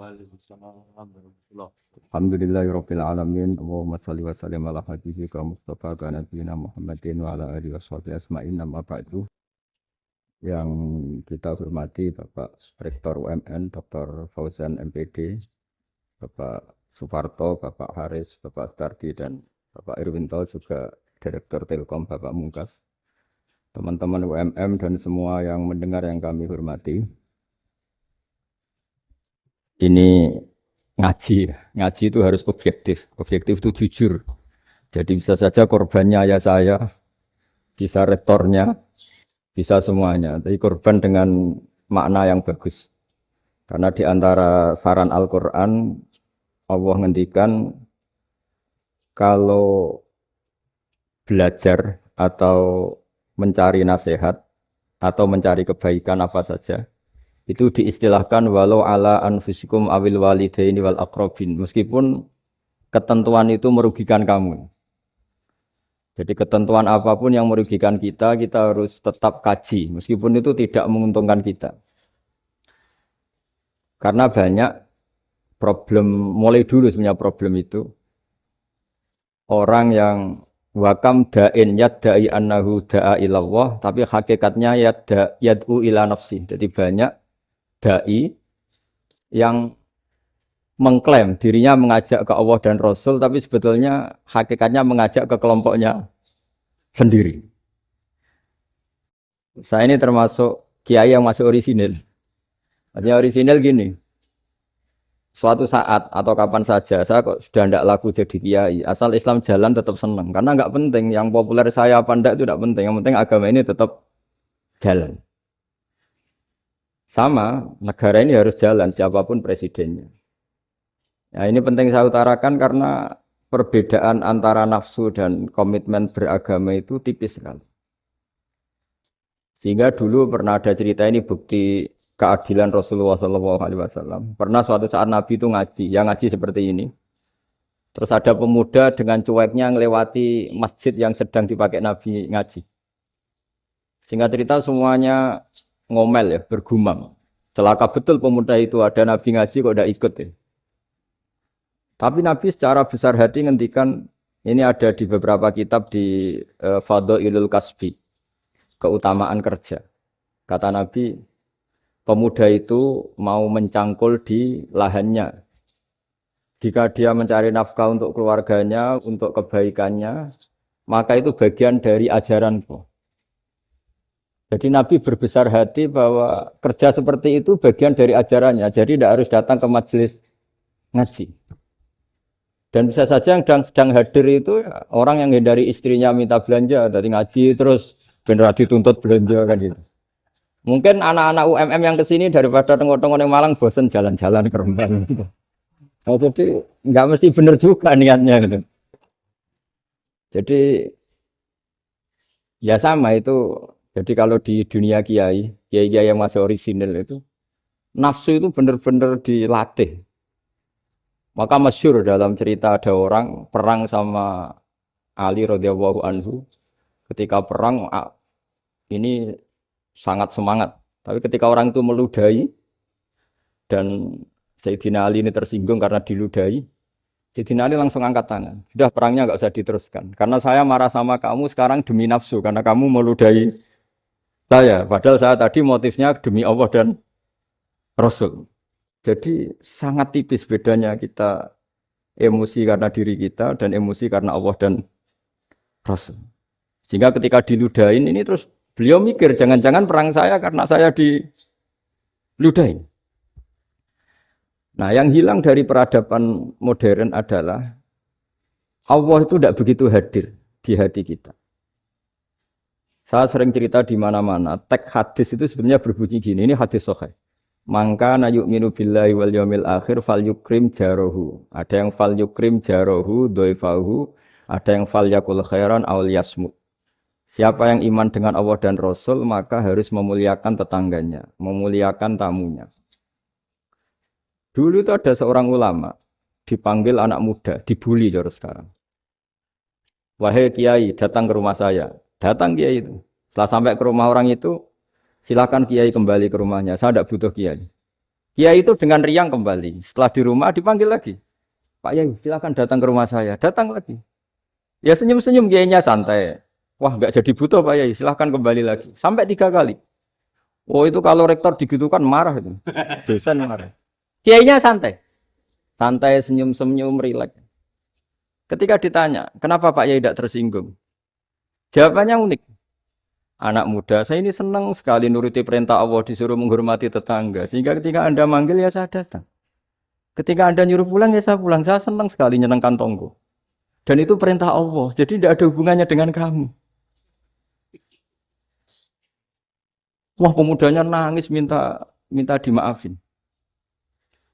Waalaikumsalam warahmatullahi Alhamdulillahirabbil alamin. Allahumma shalli wa sallim ala habibika Mustafa wa nabiyina Muhammadin wa ala alihi washabihi asma'in amma ba'du. Yang kita hormati Bapak Rektor UMN Dr. Fauzan MPD, Bapak Suparto, Bapak Haris, Bapak Stardi dan Bapak Irwinto juga Direktur Telkom Bapak Mungkas. Teman-teman UMM dan semua yang mendengar yang kami hormati. Ini ngaji itu harus objektif itu jujur. Jadi bisa saja korbannya ayah saya, bisa rektornya, bisa semuanya. Tapi korban dengan makna yang bagus. Karena di antara saran Al-Quran, Allah ngendikan kalau belajar atau mencari nasihat atau mencari kebaikan apa saja, itu diistilahkan walau ala anfusikum awil walidaini wal aqrabin, meskipun ketentuan itu merugikan kamu. Jadi ketentuan apapun yang merugikan kita harus tetap kaji meskipun itu tidak menguntungkan kita. Karena banyak problem, mulai dulu sebenarnya problem itu orang yang wakam da'in yadda'i annahu da'a ilallah tapi hakikatnya yad'u ila nafsi. Jadi banyak dai yang mengklaim dirinya mengajak ke Allah dan Rasul, tapi sebetulnya hakikatnya mengajak ke kelompoknya sendiri. Saya ini termasuk kiai yang masih orisinil. Artinya orisinil gini, suatu saat atau kapan saja saya kok sudah tidak laku jadi kiai, asal Islam jalan tetap senang, karena nggak penting yang populer saya apa enggak itu tidak penting, yang penting agama ini tetap jalan. Sama, negara ini harus jalan siapapun presidennya. Ya, ini penting saya utarakan karena perbedaan antara nafsu dan komitmen beragama itu tipis sekali. Sehingga dulu pernah ada cerita ini bukti keadilan Rasulullah SAW. Pernah suatu saat Nabi itu ngaji, yang ngaji seperti ini. Terus ada pemuda dengan cueknya ngelewati masjid yang sedang dipakai Nabi ngaji. Singkat cerita semuanya ngomel ya, bergumam. Celaka betul pemuda itu, ada Nabi ngaji kok tidak ikut ya. Tapi Nabi secara besar hati ngendikan, ini ada di beberapa kitab di Fadhailul Kasbi, keutamaan kerja. Kata Nabi, pemuda itu mau mencangkul di lahannya. Jika dia mencari nafkah untuk keluarganya, untuk kebaikannya, maka itu bagian dari ajaranku. Jadi Nabi berbesar hati bahwa kerja seperti itu bagian dari ajarannya. Jadi tidak harus datang ke majelis ngaji. Dan bisa saja yang sedang hadir itu orang yang hindari istrinya minta belanja dari ngaji terus benar dituntut belanja kan gitu. Mungkin anak-anak UMM yang kesini daripada tengok-tengok yang Malang bosan jalan-jalan ke Rembang. Nah, jadi nggak mesti benar juga niatnya gitu. Jadi ya sama itu. Jadi kalau di dunia kiai yang masih orisinil itu, nafsu itu benar-benar dilatih. Maka masyhur dalam cerita ada orang perang sama Ali radhiyallahu anhu. Ketika perang ini sangat semangat. Tapi ketika orang itu meludahi dan Sayyidina Ali ini tersinggung karena diludahi, Sayyidina Ali langsung angkat tangan. Sudah perangnya nggak usah diteruskan. Karena saya marah sama kamu sekarang demi nafsu karena kamu meludahi saya, padahal saya tadi motifnya demi Allah dan Rasul. Jadi sangat tipis bedanya kita emosi karena diri kita dan emosi karena Allah dan Rasul. Sehingga ketika diludahin ini terus beliau mikir jangan-jangan perang saya karena saya diludahin. Nah yang hilang dari peradaban modern adalah Allah itu tidak begitu hadir di hati kita. Saya sering cerita di mana-mana, teks hadis itu sebenarnya berbunyi gini, ini hadis sahih. Mangka na yu'minu billahi wal yaumil akhir fal yukrim jarohu. Ada yang fal yukrim jarohu doifahu, ada yang fal yakul khairan aul yasmut. Siapa yang iman dengan Allah dan Rasul maka harus memuliakan tetangganya, memuliakan tamunya. Dulu itu ada seorang ulama dipanggil anak muda, dibully terus sekarang. Wahai kiai, datang ke rumah saya. Datang kiai itu. Setelah sampai ke rumah orang itu, silakan kiai kembali ke rumahnya. Saya tidak butuh kiai. Kiai itu dengan riang kembali. Setelah di rumah dipanggil lagi. Pak Yai, silakan datang ke rumah saya. Datang lagi. Ya senyum-senyum kiainya santai. Wah, nggak jadi butuh Pak Yai, silakan kembali lagi. Sampai 3 kali. Oh itu kalau rektor digitukan marah itu. Dosen marah. Kiainya santai. Santai, senyum-senyum, rileks. Ketika ditanya, kenapa Pak Yai tidak tersinggung? Jawabannya unik. Anak muda, saya ini senang sekali nuruti perintah Allah, disuruh menghormati tetangga. Sehingga ketika Anda manggil, ya saya datang. Ketika Anda nyuruh pulang, ya saya pulang. Saya senang sekali nyenangkan tonggo. Dan itu perintah Allah, jadi tidak ada hubungannya dengan kamu. Wah, pemudanya nangis minta dimaafin.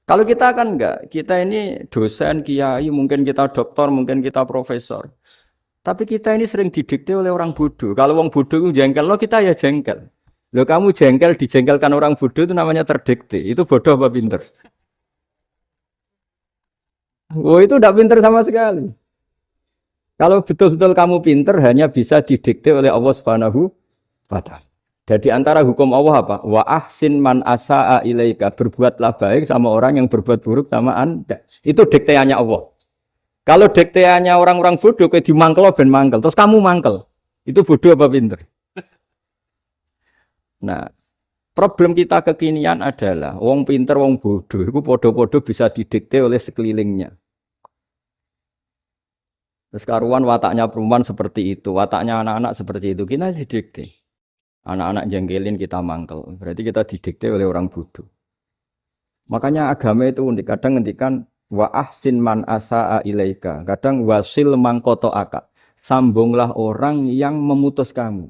Kalau kita kan enggak, kita ini dosen, kiai, mungkin kita doktor, mungkin kita profesor. Tapi kita ini sering didikte oleh orang bodoh. Kalau orang bodoh itu jengkel, lo kita ya jengkel. Lo kamu jengkel, dijengkelkan orang bodoh itu namanya terdikte. Itu bodoh apa pinter? Oh itu tidak pinter sama sekali. Kalau betul-betul kamu pinter, hanya bisa didikte oleh Allah Subhanahu wa Ta'ala. Jadi antara hukum Allah apa? Wa ahsin man asa'a ilaika. Berbuatlah baik sama orang yang berbuat buruk sama Anda. Itu dikteannya Allah. Kalau dikteannya orang-orang bodoh, kayak dimangkel, ben mangkel. Terus kamu mangkel. Itu bodoh apa pinter? Nah, problem kita kekinian adalah wong pinter, wong bodoh. Itu bodoh-bodoh bisa didikte oleh sekelilingnya. Terus karuan wataknya perempuan seperti itu, wataknya anak-anak seperti itu. Kita didikte. Anak-anak jengkelin kita mangkel. Berarti kita didikte oleh orang bodoh. Makanya agama itu unik. Kadang ngendikan wa ahsin man asa'a ilaika. Kadang wasil man qata'aka. Sambunglah orang yang memutus kamu.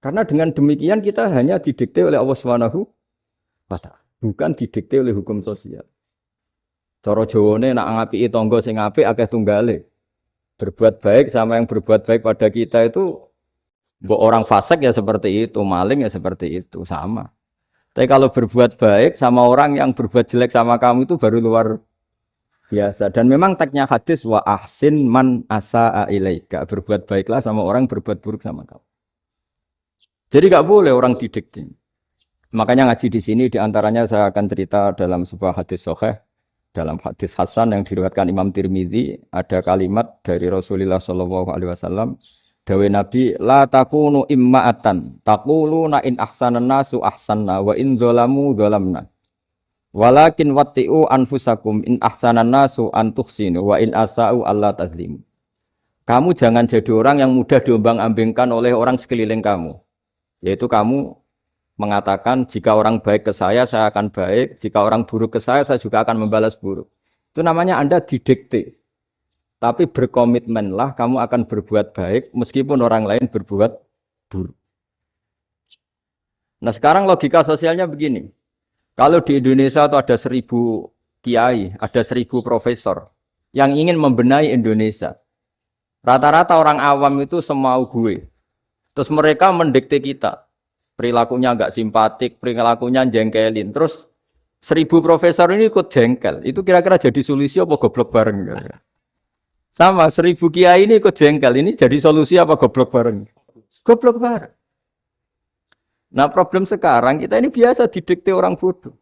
Karena dengan demikian kita hanya didikte oleh Allah Subhanahu wa Ta'ala. Bukan didikte oleh hukum sosial. Cara Jawane nak ngapiki tangga sing apik akeh tunggale. Berbuat baik sama yang berbuat baik pada kita itu orang fasik ya seperti itu, maling ya seperti itu, sama. Tapi kalau berbuat baik sama orang yang berbuat jelek sama kamu itu baru luar biasa. Dan memang teksnya hadis wa ahsin man asa'a ilaika. Berbuat baiklah sama orang berbuat buruk sama kamu. Jadi nggak boleh orang didikte. Makanya ngaji di sini diantaranya saya akan cerita dalam sebuah hadis sahih, dalam hadis Hasan yang diriwayatkan Imam Tirmidzi ada kalimat dari Rasulullah SAW. Dawe Nabi la takunu imma'atan taquluna in ahsanan nasu ahsanna wa in zalamu zalamna walakin watti'u anfusakum in ahsanan nasu an tuhsinu wa in asa'u alla tazlimu. Kamu jangan jadi orang yang mudah diombang-ambingkan oleh orang sekeliling kamu. Yaitu kamu mengatakan jika orang baik ke saya akan baik, jika orang buruk ke saya juga akan membalas buruk. Itu namanya Anda didikte. Tapi berkomitmenlah kamu akan berbuat baik meskipun orang lain berbuat buruk. Nah sekarang logika sosialnya begini. Kalau di Indonesia itu ada 1000 kiai, ada 1000 profesor yang ingin membenahi Indonesia. Rata-rata orang awam itu semau gue. Terus mereka mendikte kita. Perilakunya enggak simpatik, perilakunya jengkelin. Terus 1000 profesor ini ikut jengkel. Itu kira-kira jadi solusi apa goblok bareng? Sama 1000 kiai ini ikut jengkel, ini jadi solusi apa goblok bareng? Goblok bareng. Nah problem sekarang kita ini biasa didikte orang bodoh.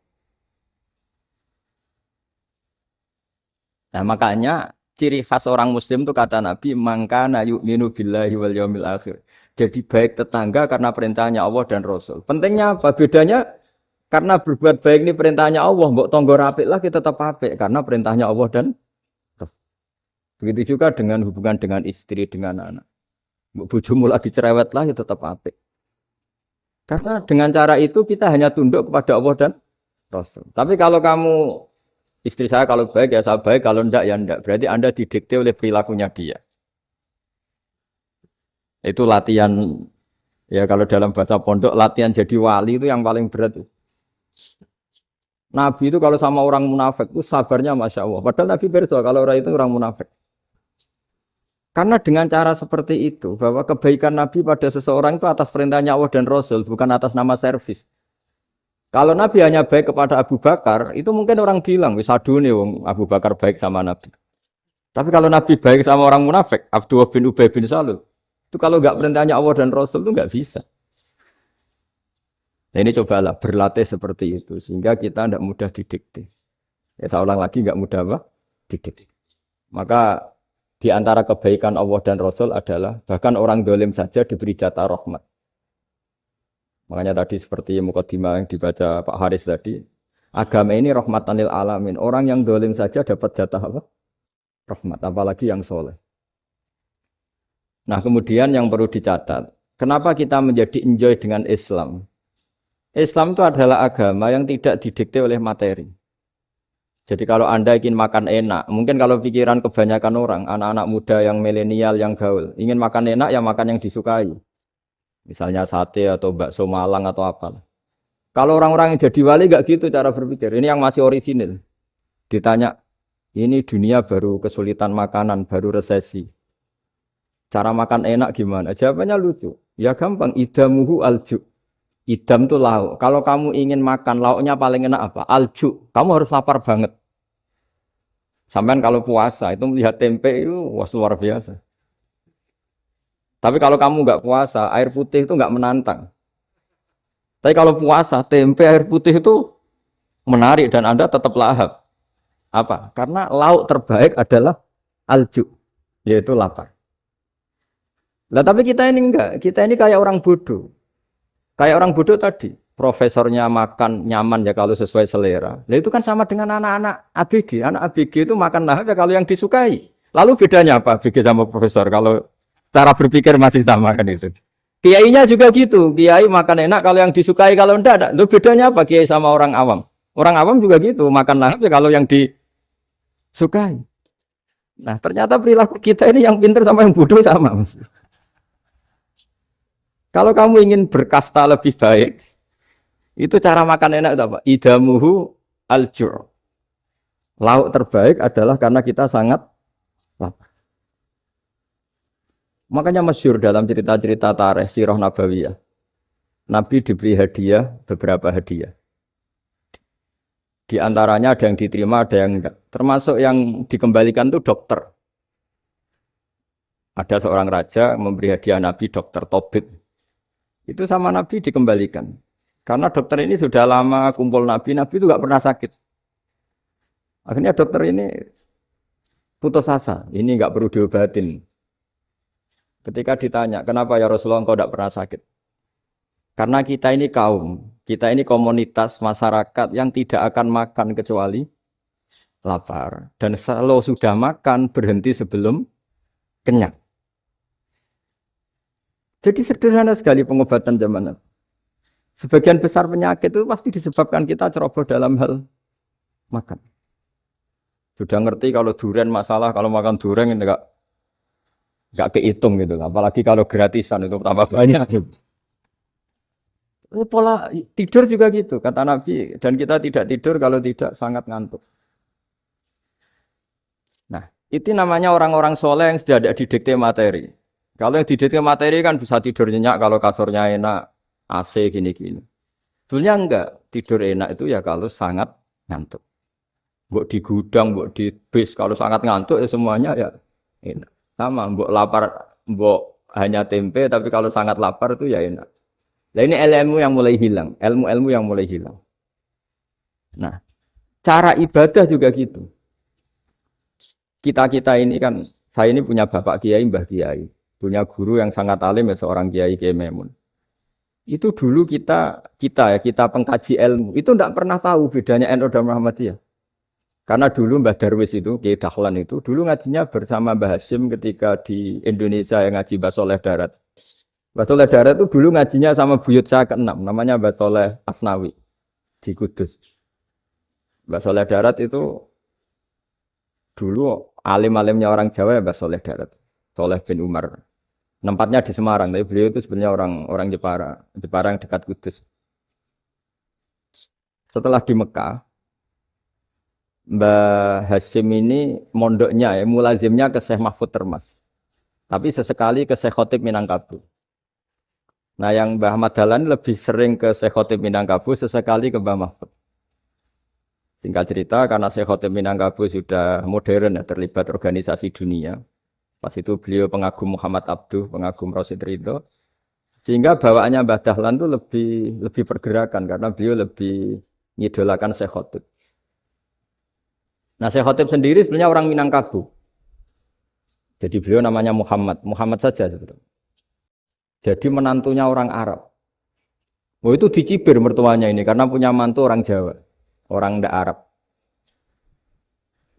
Nah makanya ciri khas orang muslim itu kata Nabi mangkana yu'minu billahi wal yaumil akhir. Jadi baik tetangga karena perintahnya Allah dan Rasul. Pentingnya apa? Bedanya karena berbuat baik ini perintahnya Allah, mbok tonggo apik lah kita tetap apik karena perintahnya Allah dan Rasul. Begitu juga dengan hubungan dengan istri, dengan anak. Bojomu lagi cerewet lah, ya tetap apik. Karena dengan cara itu kita hanya tunduk kepada Allah dan Rasul. Tapi kalau kamu, istri saya kalau baik ya saya baik, kalau enggak ya enggak. Berarti Anda didikte oleh perilakunya dia. Itu latihan, ya kalau dalam bahasa pondok, latihan jadi wali itu yang paling berat. Nabi itu kalau sama orang munafik itu sabarnya Masya Allah. Padahal Nabi berso kalau orang itu orang munafik. Karena dengan cara seperti itu, bahwa kebaikan Nabi pada seseorang itu atas perintahnya Allah dan Rasul, bukan atas nama servis. Kalau Nabi hanya baik kepada Abu Bakar, itu mungkin orang bilang, wis adune wong Abu Bakar baik sama Nabi. Tapi kalau Nabi baik sama orang munafik, Abdullah bin Ubay bin Salul, itu kalau enggak perintahnya Allah dan Rasul itu enggak bisa. Nah ini cobalah berlatih seperti itu sehingga kita tidak mudah didikte. Ya saya ulang lagi nggak mudah apa? Didikte. Maka di antara kebaikan Allah dan Rasul adalah bahkan orang dolim saja diberi jatah rahmat. Makanya tadi seperti mukadimah yang dibaca Pak Haris tadi, agama ini rahmatan lil alamin. Orang yang dolim saja dapat jatah apa? Rahmat, apalagi yang soleh. Nah kemudian yang perlu dicatat, kenapa kita menjadi enjoy dengan Islam? Islam itu adalah agama yang tidak didikte oleh materi. Jadi kalau Anda ingin makan enak, mungkin kalau pikiran kebanyakan orang, anak-anak muda yang milenial, yang gaul, ingin makan enak ya makan yang disukai. Misalnya sate atau bakso Malang atau apa. Kalau orang-orang yang jadi wali gak gitu cara berpikir. Ini yang masih orisinil. Ditanya, ini dunia baru kesulitan makanan, baru resesi. Cara makan enak gimana? Jawabannya lucu. Ya gampang, idamuhu alju. Idam itu lauk. Kalau kamu ingin makan lauknya paling enak apa? Alju. Kamu harus lapar banget. Sampai kalau puasa itu melihat tempe itu wah luar biasa. Tapi kalau kamu nggak puasa, air putih itu nggak menantang. Tapi kalau puasa, tempe air putih itu menarik dan Anda tetap lahap. Apa? Karena lauk terbaik adalah alju, yaitu lapar. Nah tapi kita ini enggak. Kita ini kayak orang bodoh. Kayak orang bodoh tadi, profesornya makan nyaman ya kalau sesuai selera. Nah itu kan sama dengan anak-anak ABG. Anak ABG itu makan lahap ya kalau yang disukai. Lalu bedanya apa ABG sama profesor? Kalau cara berpikir masih sama kan itu. Kiainya juga gitu. Kiai makan enak kalau yang disukai, kalau enggak ada. Lalu bedanya apa kiai sama orang awam? Orang awam juga gitu, makan lahap ya kalau yang disukai. Nah ternyata perilaku kita ini yang pintar sama yang bodoh sama. Mas. Kalau kamu ingin berkasta lebih baik, itu cara makan enak itu apa? Idamuhu aljur. Lauk terbaik adalah karena kita sangat lapar. Makanya masyhur dalam cerita-cerita tarikh sirah nabawiyah. Nabi diberi hadiah, beberapa hadiah. Di antaranya ada yang diterima, ada yang enggak. Termasuk yang dikembalikan itu dokter. Ada seorang raja memberi hadiah Nabi dokter Tobit. Itu sama Nabi dikembalikan. Karena dokter ini sudah lama kumpul Nabi itu nggak pernah sakit. Akhirnya dokter ini putus asa, ini nggak perlu diobatin. Ketika ditanya, kenapa ya Rasulullah engkau tidak pernah sakit? Karena kita ini kaum, kita ini komunitas masyarakat yang tidak akan makan kecuali lapar. Dan kalau sudah makan, berhenti sebelum kenyang. Jadi sederhana sekali pengobatan zaman Nabi. Sebagian besar penyakit itu pasti disebabkan kita ceroboh dalam hal makan. Sudah ngerti kalau durian masalah, kalau makan durian ini enggak kehitung gitu. Apalagi kalau gratisan itu tambah banyak. Pola tidur juga gitu, kata Nabi. Dan kita tidak tidur kalau tidak sangat ngantuk. Nah, itu namanya orang-orang soleh yang sudah ada didikte materi. Kalau yang didikte materi kan bisa tidur nyenyak kalau kasurnya enak, AC gini-gini. Sebenarnya enggak, tidur enak itu ya kalau sangat ngantuk. Mbok di gudang, mbok di bis, kalau sangat ngantuk ya semuanya ya enak. Sama, mbok lapar, mbok hanya tempe, tapi kalau sangat lapar itu ya enak. Nah ini ilmu yang mulai hilang, ilmu-ilmu yang mulai hilang. Nah, cara ibadah juga gitu. Kita ini kan, saya ini punya bapak kiai, mbah kiai. Punya guru yang sangat alim ya seorang Kiai Maimun. Itu dulu kita pengkaji ilmu itu tidak pernah tahu bedanya NU dan Muhammadiyah. Karena dulu Mbah Darwis itu Kiai Dahlan itu dulu ngajinya bersama Mbah Hasyim ketika di Indonesia yang ngaji Mbah Soleh Darat. Mbah Soleh Darat itu dulu ngajinya sama buyut saya ke-6 namanya Mbah Soleh Asnawi di Kudus. Mbah Soleh Darat itu dulu alim-alimnya orang Jawa ya Mbah Soleh Darat. Soleh bin Umar. Tempatnya di Semarang, tapi beliau itu sebenarnya orang Jepara yang dekat Kudus. Setelah di Mekah, Mbah Hasyim ini mondoknya ya, mulazimnya ke Syekh Mahfud Termas. Tapi sesekali ke Syekh Khotib Minangkabau. Nah yang Mbah Ahmad Dahlan lebih sering ke Syekh Khotib Minangkabau, sesekali ke Mbah Mahfud. Singkat cerita, karena Syekh Khotib Minangkabau sudah modern ya, terlibat organisasi dunia. Pas itu beliau pengagum Muhammad Abduh, pengagum Rasid Ridho. Sehingga bawaannya Mbah Dahlan itu lebih pergerakan karena beliau lebih ngidolakan Syekh Khotib. Nah, Syekh Khotib sendiri sebenarnya orang Minangkabau. Jadi beliau namanya Muhammad saja sebetulnya. Jadi menantunya orang Arab. Oh itu dicibir mertuanya ini karena punya mantu orang Jawa, orang ndak Arab.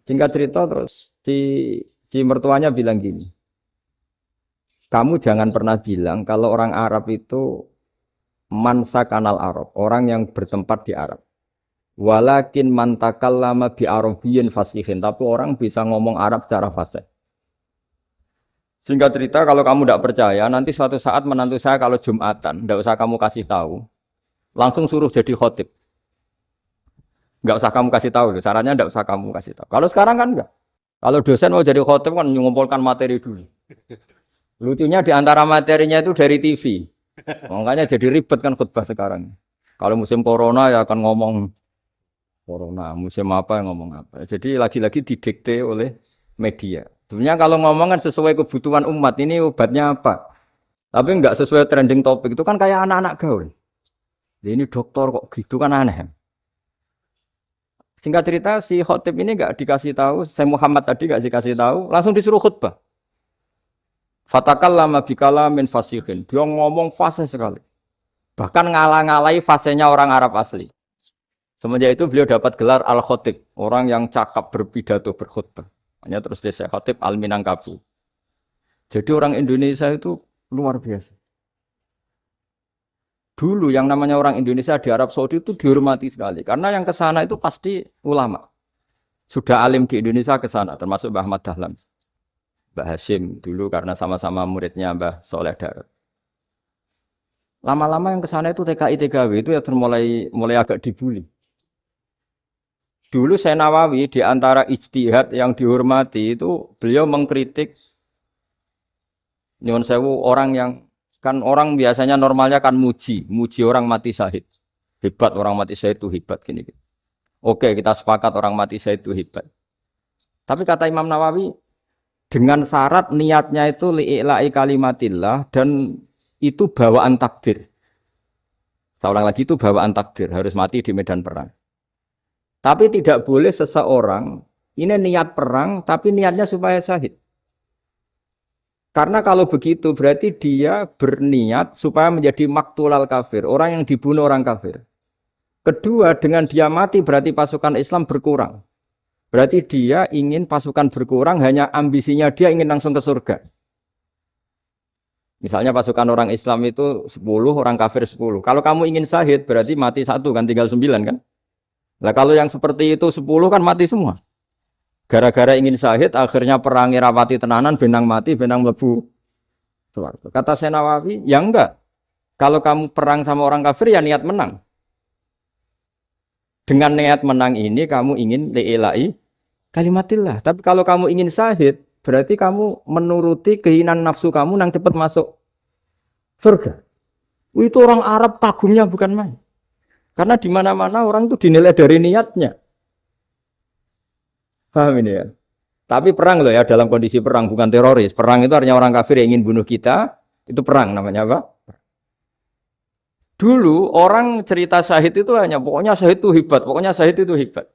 Singkat cerita terus si mertuanya bilang gini, kamu jangan pernah bilang kalau orang Arab itu mansa kanal Arab, orang yang bertempat di Arab. Walakin mantakallama bi Arabiyyin fasihin, tapi orang bisa ngomong Arab secara fasih. Singkat cerita kalau kamu tidak percaya, nanti suatu saat menantu saya kalau Jumatan, tidak usah kamu kasih tahu, langsung suruh jadi khotib. Enggak usah kamu kasih tahu, sarannya enggak usah kamu kasih tahu. Kalau sekarang kan enggak. Kalau dosen mau jadi khotib kan mengumpulkan materi dulu. Lucunya di antara materinya itu dari TV. Makanya jadi ribet kan khutbah sekarang. Kalau musim corona ya akan ngomong corona, musim apa ngomong apa. Jadi lagi-lagi didikte oleh media. Sebenarnya kalau ngomong kan sesuai kebutuhan umat, ini obatnya apa? Tapi enggak sesuai trending topik, itu kan kayak anak-anak gaul. Ini dokter kok gitu kan aneh. Singkat cerita si khotib ini enggak dikasih tahu, saya Muhammad tadi enggak dikasih tahu, langsung disuruh khutbah. Fatakallama bikalamin fasihin. Dia ngomong fasih sekali. Bahkan ngalah-ngalahi fasihnya orang Arab asli. Semenjak itu beliau dapat gelar Al-Khotib, orang yang cakap berpidato berkhutbah. Hanya terus desa Khotib Al-Minangkabau. Jadi orang Indonesia itu luar biasa. Dulu yang namanya orang Indonesia di Arab Saudi itu dihormati sekali. Karena yang ke sana itu pasti ulama. Sudah alim di Indonesia ke sana, termasuk Mbah Ahmad Dahlan. Mbah Hashim dulu karena sama-sama muridnya Mbah Soleh Darat. Lama-lama yang ke sana itu TKI TKW itu ya mulai agak dibully. Dulu Syekh Nawawi di antara ijtihad yang dihormati itu beliau mengkritik nyuwun sewu orang yang kan orang biasanya normalnya kan muji orang mati syahid. Hebat orang mati syahid itu hebat gini. Oke, kita sepakat orang mati syahid itu hebat. Tapi kata Imam Nawawi dengan syarat niatnya itu li'ila'i kalimatillah dan itu bawaan takdir. Saya ulang lagi itu bawaan takdir, harus mati di medan perang. Tapi tidak boleh seseorang ini niat perang tapi niatnya supaya syahid. Karena kalau begitu berarti dia berniat supaya menjadi maktulal kafir, orang yang dibunuh orang kafir. Kedua, dengan dia mati berarti pasukan Islam berkurang. Berarti dia ingin pasukan berkurang, hanya ambisinya dia ingin langsung ke surga. Misalnya pasukan orang Islam itu 10, orang kafir 10. Kalau kamu ingin syahid berarti mati 1 kan, tinggal 9 kan? Nah kalau yang seperti itu 10 kan mati semua. Gara-gara ingin syahid, akhirnya perangi rapati tenanan, benang mati, benang mlebu. Kata Syekh Nawawi, ya enggak. Kalau kamu perang sama orang kafir ya niat menang. Dengan niat menang ini kamu ingin li'ila'i kalimatillah. Tapi kalau kamu ingin syahid, berarti kamu menuruti keinginan nafsu kamu yang cepat masuk surga. Itu orang Arab kagumnya bukan main. Karena di mana-mana orang itu dinilai dari niatnya. Paham ini ya? Tapi perang loh ya, dalam kondisi perang, bukan teroris. Perang itu artinya orang kafir yang ingin bunuh kita, itu perang namanya apa? Dulu orang cerita syahid itu hanya pokoknya syahid itu hebat, pokoknya syahid itu hebat.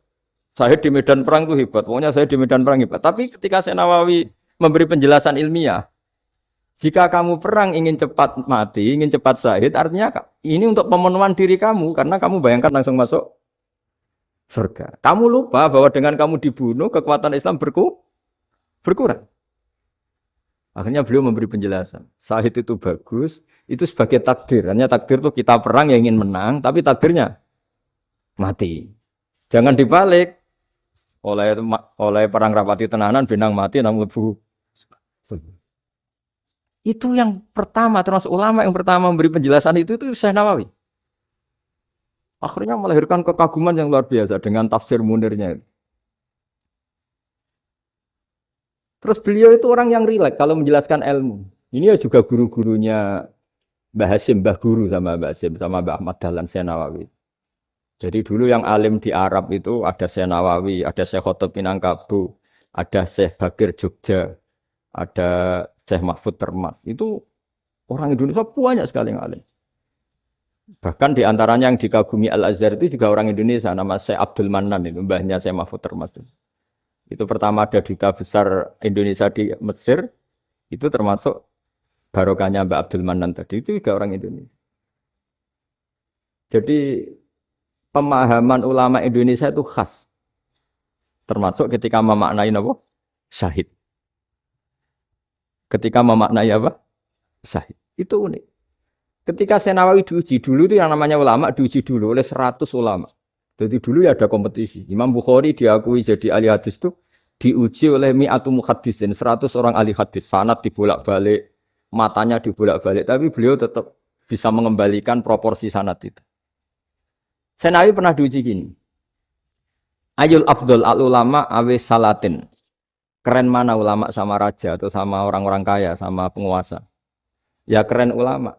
Syahid di medan perang itu hebat, pokoknya syahid di medan perang hebat. Tapi ketika Syekh Nawawi memberi penjelasan ilmiah, jika kamu perang ingin cepat mati, ingin cepat syahid, artinya ini untuk pemenuhan diri kamu, karena kamu bayangkan langsung masuk surga. Kamu lupa bahwa dengan kamu dibunuh, kekuatan Islam berkurang. Akhirnya beliau memberi penjelasan. Syahid itu bagus, itu sebagai takdir. Hanya takdir itu kita perang yang ingin menang, tapi takdirnya mati. Jangan dibalik. Oleh perang rapati tenanan, benang mati, namun lebu. Itu yang pertama, termasuk ulama yang pertama memberi penjelasan itu Syekh Nawawi. Akhirnya melahirkan kekaguman yang luar biasa dengan tafsir Munirnya. Terus beliau itu orang yang rileks kalau menjelaskan ilmu. Ini ya juga guru-gurunya Mbah Hashim, Mbah Guru sama Mbah Hashim, sama Mbah Ahmad Dahlan Syekh Nawawi. Jadi dulu yang alim di Arab itu ada Syekh Nawawi, ada Syekh Khotib Minangkabau, ada Syekh Bakir Jogja, ada Syekh Mahfud Termas. Itu Orang Indonesia banyak sekali yang alim. Bahkan di antaranya yang dikagumi Al-Azhar itu juga orang Indonesia, nama Syekh Abdul Manan, itu mbahnya Syekh Mahfud termasuk. Itu pertama ada duta besar Indonesia di Mesir, itu termasuk barokahnya Mbak Abdul Manan tadi, itu juga orang Indonesia. Jadi pemahaman ulama Indonesia itu khas. Termasuk ketika memaknai apa? Syahid. Ketika memaknai apa? Syahid. Itu unik. Ketika Senawawi diuji dulu itu yang namanya ulama diuji dulu oleh 100 ulama. Jadi dulu ya ada kompetisi. Imam Bukhari diakui jadi ahli hadis itu diuji oleh mi'atu muhaddisin, 100 orang ahli hadis. Sanad dibolak-balik, matanya dibolak-balik, tapi beliau tetap bisa mengembalikan proporsi sanad itu. Senawawi pernah diuji gini. Ayul afdol al ulama awe salatin. Keren mana ulama sama raja atau sama orang-orang kaya, sama penguasa? Ya keren ulama.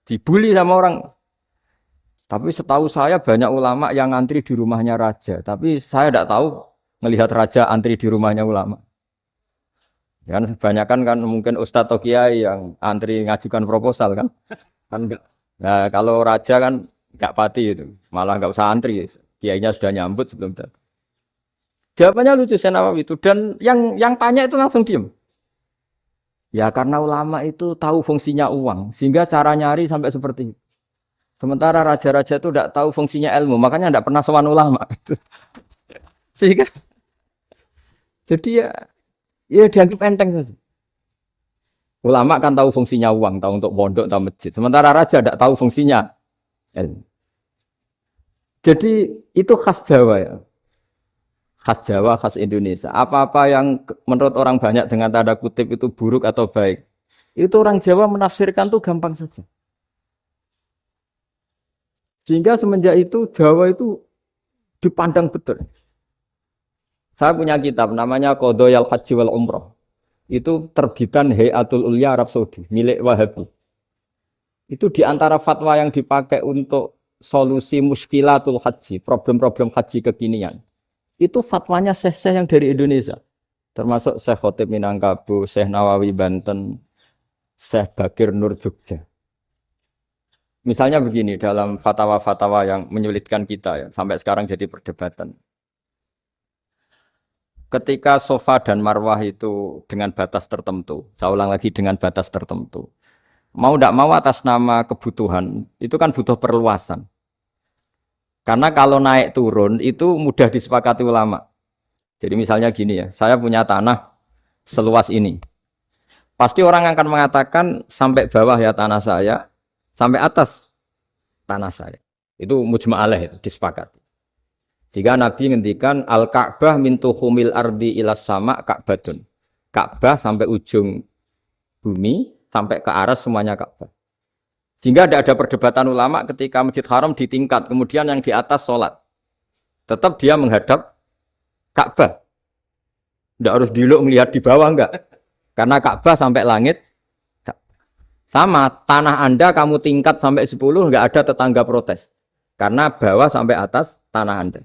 Dibully sama orang. Tapi setahu saya banyak ulama yang antri di rumahnya raja. Tapi saya tidak tahu melihat raja antri di rumahnya ulama. Ya kan kebanyakan kan mungkin ustadz atau kiai yang antri ngajukan proposal kan. Kan enggak. Nah, kalau raja kan enggak pati itu. Malah enggak usah antri. Kiainya sudah nyambut sebelum datang. Jawabannya lucu Senawawi itu. Dan yang tanya itu langsung diam. Ya karena ulama itu tahu fungsinya uang, sehingga cara nyari sampai seperti itu. Sementara raja-raja itu tidak tahu fungsinya ilmu, makanya tidak pernah sowan ulama. Sehingga, jadi ya dianggap enteng saja. Ulama kan tahu fungsinya uang, tahu untuk pondok, tahu masjid. Sementara raja tidak tahu fungsinya ilmu. Jadi itu khas Jawa ya. Khas Jawa, khas Indonesia. Apa-apa yang menurut orang banyak dengan tanda kutip itu buruk atau baik, itu orang Jawa menafsirkan tuh gampang saja. Sehingga semenjak itu Jawa itu dipandang betul. Saya punya kitab namanya Qadhayal Haji wal Umrah. Itu terbitan Hayatul Ulya Arab Saudi, milik Wahabi. Itu diantara fatwa yang dipakai untuk solusi muskilatul haji, problem-problem haji kekinian. Itu fatwanya syekh-syekh yang dari Indonesia. Termasuk Syekh Khotib Minangkabau, Syekh Nawawi Banten, Syekh Bakir Nur Jogja. Misalnya begini, dalam fatwa-fatwa yang menyulitkan kita ya, sampai sekarang jadi perdebatan. Ketika sofa dan marwah itu dengan batas tertentu, saya ulang lagi dengan batas tertentu. Mau tidak mau atas nama kebutuhan, itu kan butuh perluasan. Karena kalau naik turun itu mudah disepakati ulama. Jadi misalnya gini ya, saya punya tanah seluas ini. Pasti orang akan mengatakan sampai bawah ya tanah saya, sampai atas tanah saya. Itu mujma' alaih, disepakati. Sehingga Nabi ngendikan al-Ka'bah min tuhumil ardi ilas sama Ka'batun. Ka'bah sampai ujung bumi, sampai ke aras semuanya Ka'bah. Sehingga tidak ada perdebatan ulama ketika Masjid Haram di tingkat, kemudian yang di atas sholat. Tetap dia menghadap Ka'bah. Tidak harus diluk melihat di bawah, enggak. Karena Ka'bah sampai langit. Sama, tanah Anda kamu tingkat sampai 10, enggak ada tetangga protes. Karena bawah sampai atas tanah Anda.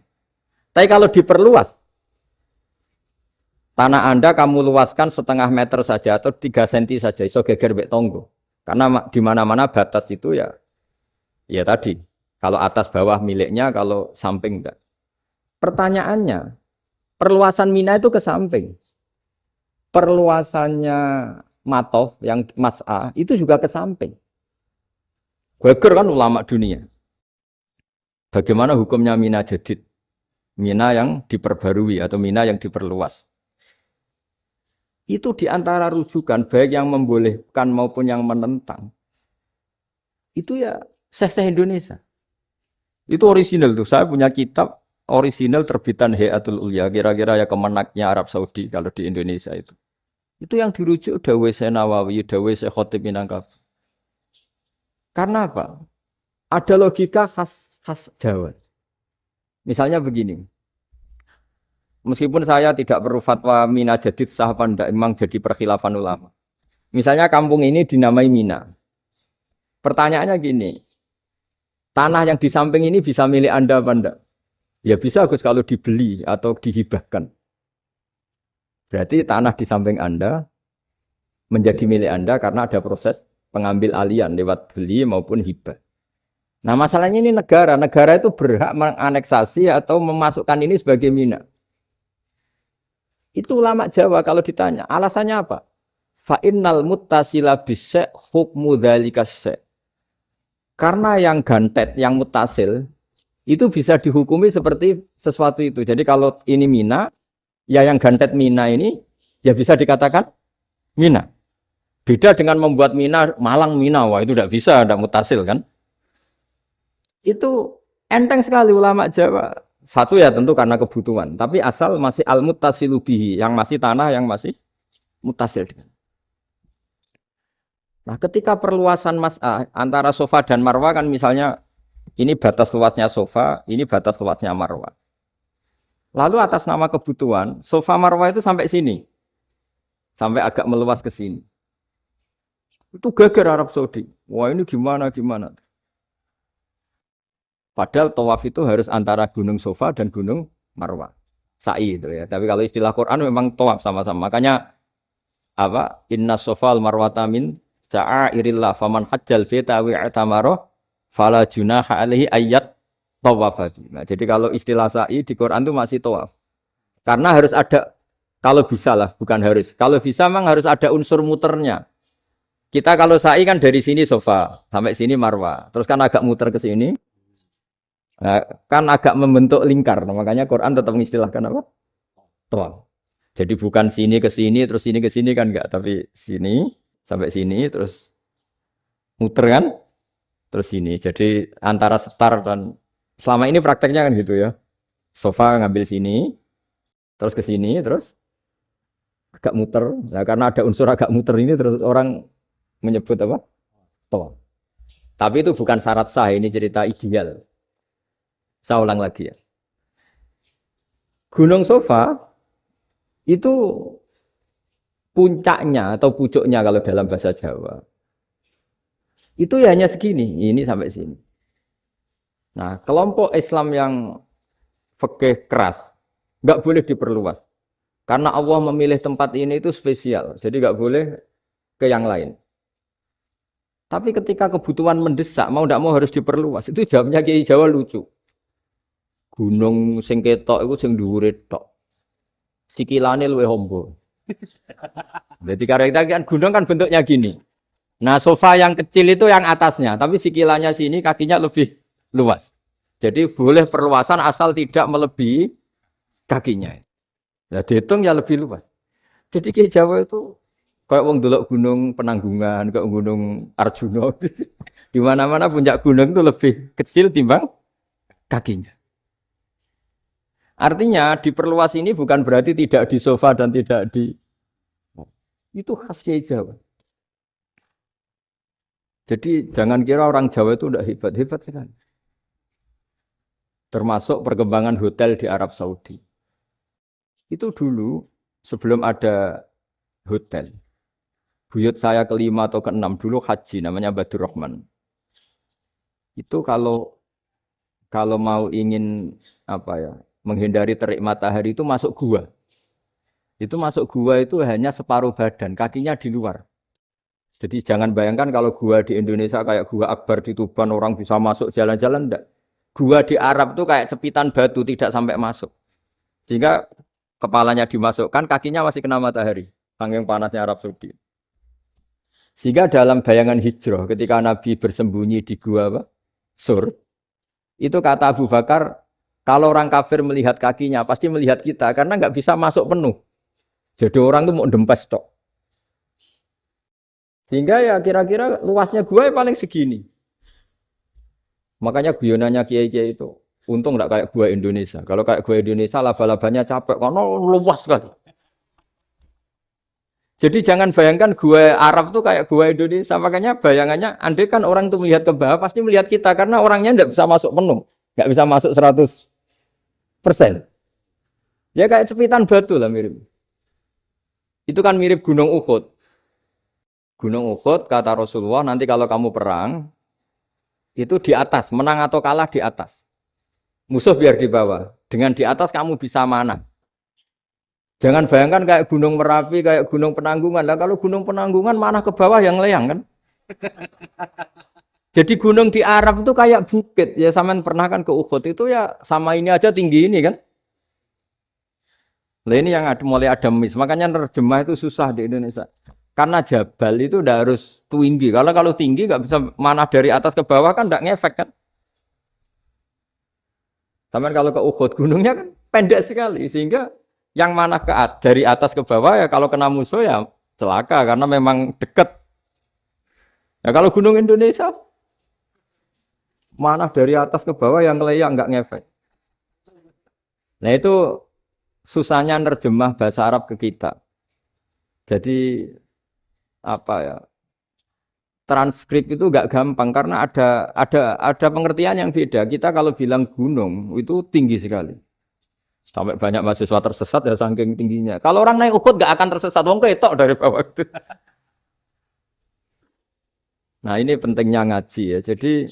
Tapi kalau diperluas, tanah Anda kamu luaskan setengah meter saja atau 3 cm saja, iso geger mbek tonggo. Karena di mana-mana batas itu ya tadi. Kalau atas bawah miliknya, kalau samping enggak. Pertanyaannya, perluasan Mina itu ke samping. Perluasannya Matof yang Mas'ah itu juga ke samping. Geger kan ulama dunia. Bagaimana hukumnya Mina Jadid? Mina yang diperbarui atau Mina yang diperluas. Itu diantara rujukan baik yang membolehkan maupun yang menentang. Itu ya syekh-syekh Indonesia. Itu orisinal tuh. Saya punya kitab orisinal terbitan Hayatul Ulya. Kira-kira ya kemenaknya Arab Saudi kalau di Indonesia itu. Itu yang dirujuk Dawei Syekh Nawawi, Dawei Syekh Khotib Minangkabau. Karena apa? Ada logika khas Jawa. Misalnya begini. Meskipun saya tidak perlu fatwa Mina Jadid sah apa enggak, memang jadi perkhilafan ulama. Misalnya kampung ini dinamai Mina. Pertanyaannya gini, tanah yang di samping ini bisa milik Anda apa enggak? Ya bisa Gus kalau dibeli atau dihibahkan. Berarti tanah di samping Anda menjadi milik Anda karena ada proses pengambil alian lewat beli maupun hibah. Nah, masalahnya ini negara. Negara itu berhak menganeksasi atau memasukkan ini sebagai mina. Itu ulama Jawa kalau ditanya, alasannya apa? Fa innal muttasila bis-sy' hukmu dzalika sy'. Karena yang gantet, yang mutasil itu bisa dihukumi seperti sesuatu itu. Jadi kalau ini mina, ya yang gantet mina ini ya bisa dikatakan mina. Beda dengan membuat mina, malang mina, wah itu tidak bisa, tidak mutasil kan. Itu enteng sekali ulama Jawa. Satu ya tentu karena kebutuhan, tapi asal masih al-muttasilu bihi, yang masih tanah, yang masih mutasil. Nah ketika perluasan antara sofa dan marwah kan misalnya, ini batas luasnya sofa, ini batas luasnya marwah. Lalu atas nama kebutuhan, sofa marwah itu sampai sini. Sampai agak meluas ke sini. Itu geger Arab Saudi. Wah ini gimana. Padahal tawaf itu harus antara gunung Sofa dan gunung Marwah. Sa'i itu ya. Tapi kalau istilah Quran memang tawaf sama-sama. Makanya apa? Inna Sofa al-Marwata min sya'airillah faman hajjal baita wi'tamara fala junaha alaihi ayyat tawaf. Nah, jadi kalau istilah sa'i di Quran itu masih tawaf. Karena harus ada, kalau bisa lah, bukan harus. Kalau bisa memang harus ada unsur muternya. Kita kalau sa'i kan dari sini Sofa sampai sini Marwah, terus kan agak muter ke sini, nah, kan agak membentuk lingkar. Nah, makanya Quran tetap mengistilahkan apa? Tawaf. Jadi bukan sini ke sini, terus sini ke sini kan enggak, tapi sini sampai sini, terus muter kan, terus sini. Jadi antara setar dan selama ini prakteknya kan gitu ya. Sofa ngambil sini, terus ke sini, terus agak muter. Nah, karena ada unsur agak muter ini, terus orang menyebut apa? Tawaf. Tapi itu bukan syarat sah, ini cerita ideal. Saya ulang lagi ya. Gunung Sofa itu puncaknya atau pucuknya kalau dalam bahasa Jawa. Itu ya hanya segini, ini sampai sini. Nah, kelompok Islam yang fikih keras nggak boleh diperluas. Karena Allah memilih tempat ini itu spesial, jadi nggak boleh ke yang lain. Tapi ketika kebutuhan mendesak, mau tidak mau harus diperluas. Itu jawabnya Kiai Jawa lucu. Gunung sing ketok iku sing dhuwure tok. Sikilane luwih hombo. Jadi karena kan gunung kan bentuknya gini. Nah, sofa yang kecil itu yang atasnya, tapi sikilannya sini kakinya lebih luas. Jadi boleh perluasan asal tidak melebihi kakinya. Ya dihitung ya lebih luas. Jadi Kiai Jawa itu kayak wong delok gunung Penanggungan, kayak gunung Arjuna. Di mana-mana puncak gunung itu lebih kecil timbang kakinya. Artinya diperluas ini bukan berarti tidak di sofa dan tidak di... Itu khas Kiai Jawa. Jadi jangan kira orang Jawa itu tidak hebat-hebat sekali. Termasuk perkembangan hotel di Arab Saudi. Itu dulu sebelum ada hotel. Buyut saya kelima atau keenam dulu haji, namanya Badur Rahman. Itu kalau mau ingin menghindari terik matahari itu masuk gua. Itu masuk gua itu hanya separuh badan, kakinya di luar. Jadi jangan bayangkan kalau gua di Indonesia kayak gua Akbar di Tuban orang bisa masuk jalan-jalan, enggak. Gua di Arab itu kayak cepitan batu, tidak sampai masuk. Sehingga kepalanya dimasukkan, kakinya masih kena matahari. Saking panasnya Arab Saudi. Sehingga dalam bayangan hijrah ketika Nabi bersembunyi di gua Sur, itu kata Abu Bakar, kalau orang kafir melihat kakinya pasti melihat kita karena nggak bisa masuk penuh. Jadi orang itu mau dempes tok. Sehingga ya kira-kira luasnya gua ya paling segini. Makanya guyonannya kiai-kiai itu untung nggak kayak gua Indonesia. Kalau kayak gua Indonesia laba-labanya capek karena luas sekali. Jadi jangan bayangkan gua Arab tuh kayak gua Indonesia. Makanya bayangannya, andai kan orang tuh melihat ke bawah pasti melihat kita karena orangnya nggak bisa masuk penuh, nggak bisa masuk 100%. Ya kayak cepitan batu lah mirip. Itu kan mirip Gunung Uhud. Gunung Uhud kata Rasulullah nanti kalau kamu perang itu di atas, menang atau kalah di atas. Musuh biar di bawah. Dengan di atas kamu bisa mana? Jangan bayangkan kayak Gunung Merapi, kayak Gunung Penanggungan. Lah kalau Gunung Penanggungan mana ke bawah yang leyang kan? Jadi gunung di Arab itu kayak bukit. Ya sampean pernah kan ke Uhud itu ya sama ini aja tinggi ini kan? Lah ini yang mulai ada miss. Makanya nerjemah itu susah di Indonesia. Karena jabal itu udah harus tinggi. Kalau tinggi nggak bisa mana dari atas ke bawah kan nggak ngefek kan? Sampean kalau ke Uhud gunungnya kan pendek sekali sehingga yang mana dari atas ke bawah ya kalau kena musuh ya celaka karena memang dekat. Ya kalau gunung Indonesia mana dari atas ke bawah yang keleyang nggak ngefek. Nah itu susahnya nerjemah bahasa Arab ke kita. Jadi apa ya? Transkrip itu nggak gampang karena ada pengertian yang beda. Kita kalau bilang gunung itu tinggi sekali. Sampai banyak mahasiswa tersesat ya saking tingginya. Kalau orang naik Uhud nggak akan tersesat, wong ketok dari bawah itu. Nah ini pentingnya ngaji ya. Jadi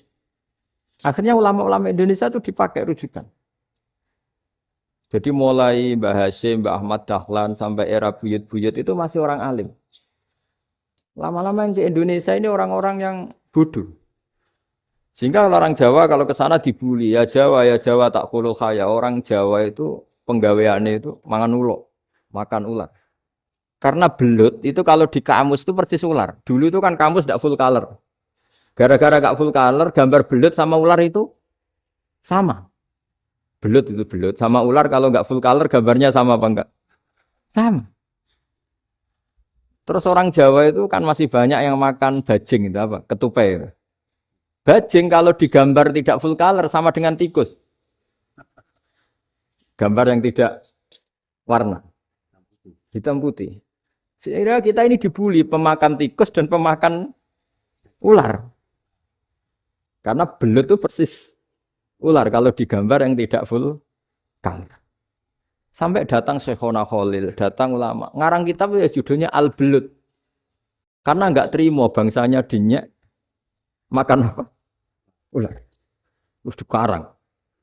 akhirnya ulama-ulama Indonesia itu dipakai rujukan. Jadi mulai Mbah Hasyim, Mbah Ahmad Dahlan sampai era buyut-buyut itu masih orang alim. Lama-lama yang di Indonesia ini orang-orang yang bodoh. Sehingga orang Jawa kalau ke sana dibully, ya Jawa tak kulul khaya. Orang Jawa itu penggaweannya itu mangan ulo, makan ular. Karena belut itu kalau di kamus itu persis ular. Dulu itu kan kamus tidak full color. Gara-gara gak full color, gambar belut sama ular itu sama. Belut itu belut sama ular kalau nggak full color gambarnya sama apa enggak? Sama. Terus orang Jawa itu kan masih banyak yang makan bajing itu apa? Ketupai. Bajing kalau digambar tidak full color sama dengan tikus. Gambar yang tidak warna. Hitam putih. Sehingga kita ini dibully pemakan tikus dan pemakan ular. Karena belut itu persis ular kalau digambar yang tidak full color. Sampai datang Syekhona Khalil, datang ulama. Ngarang kitab ya judulnya Al-Belut. Karena enggak terima bangsanya dinyak makan apa? Ular. Terus dikarang.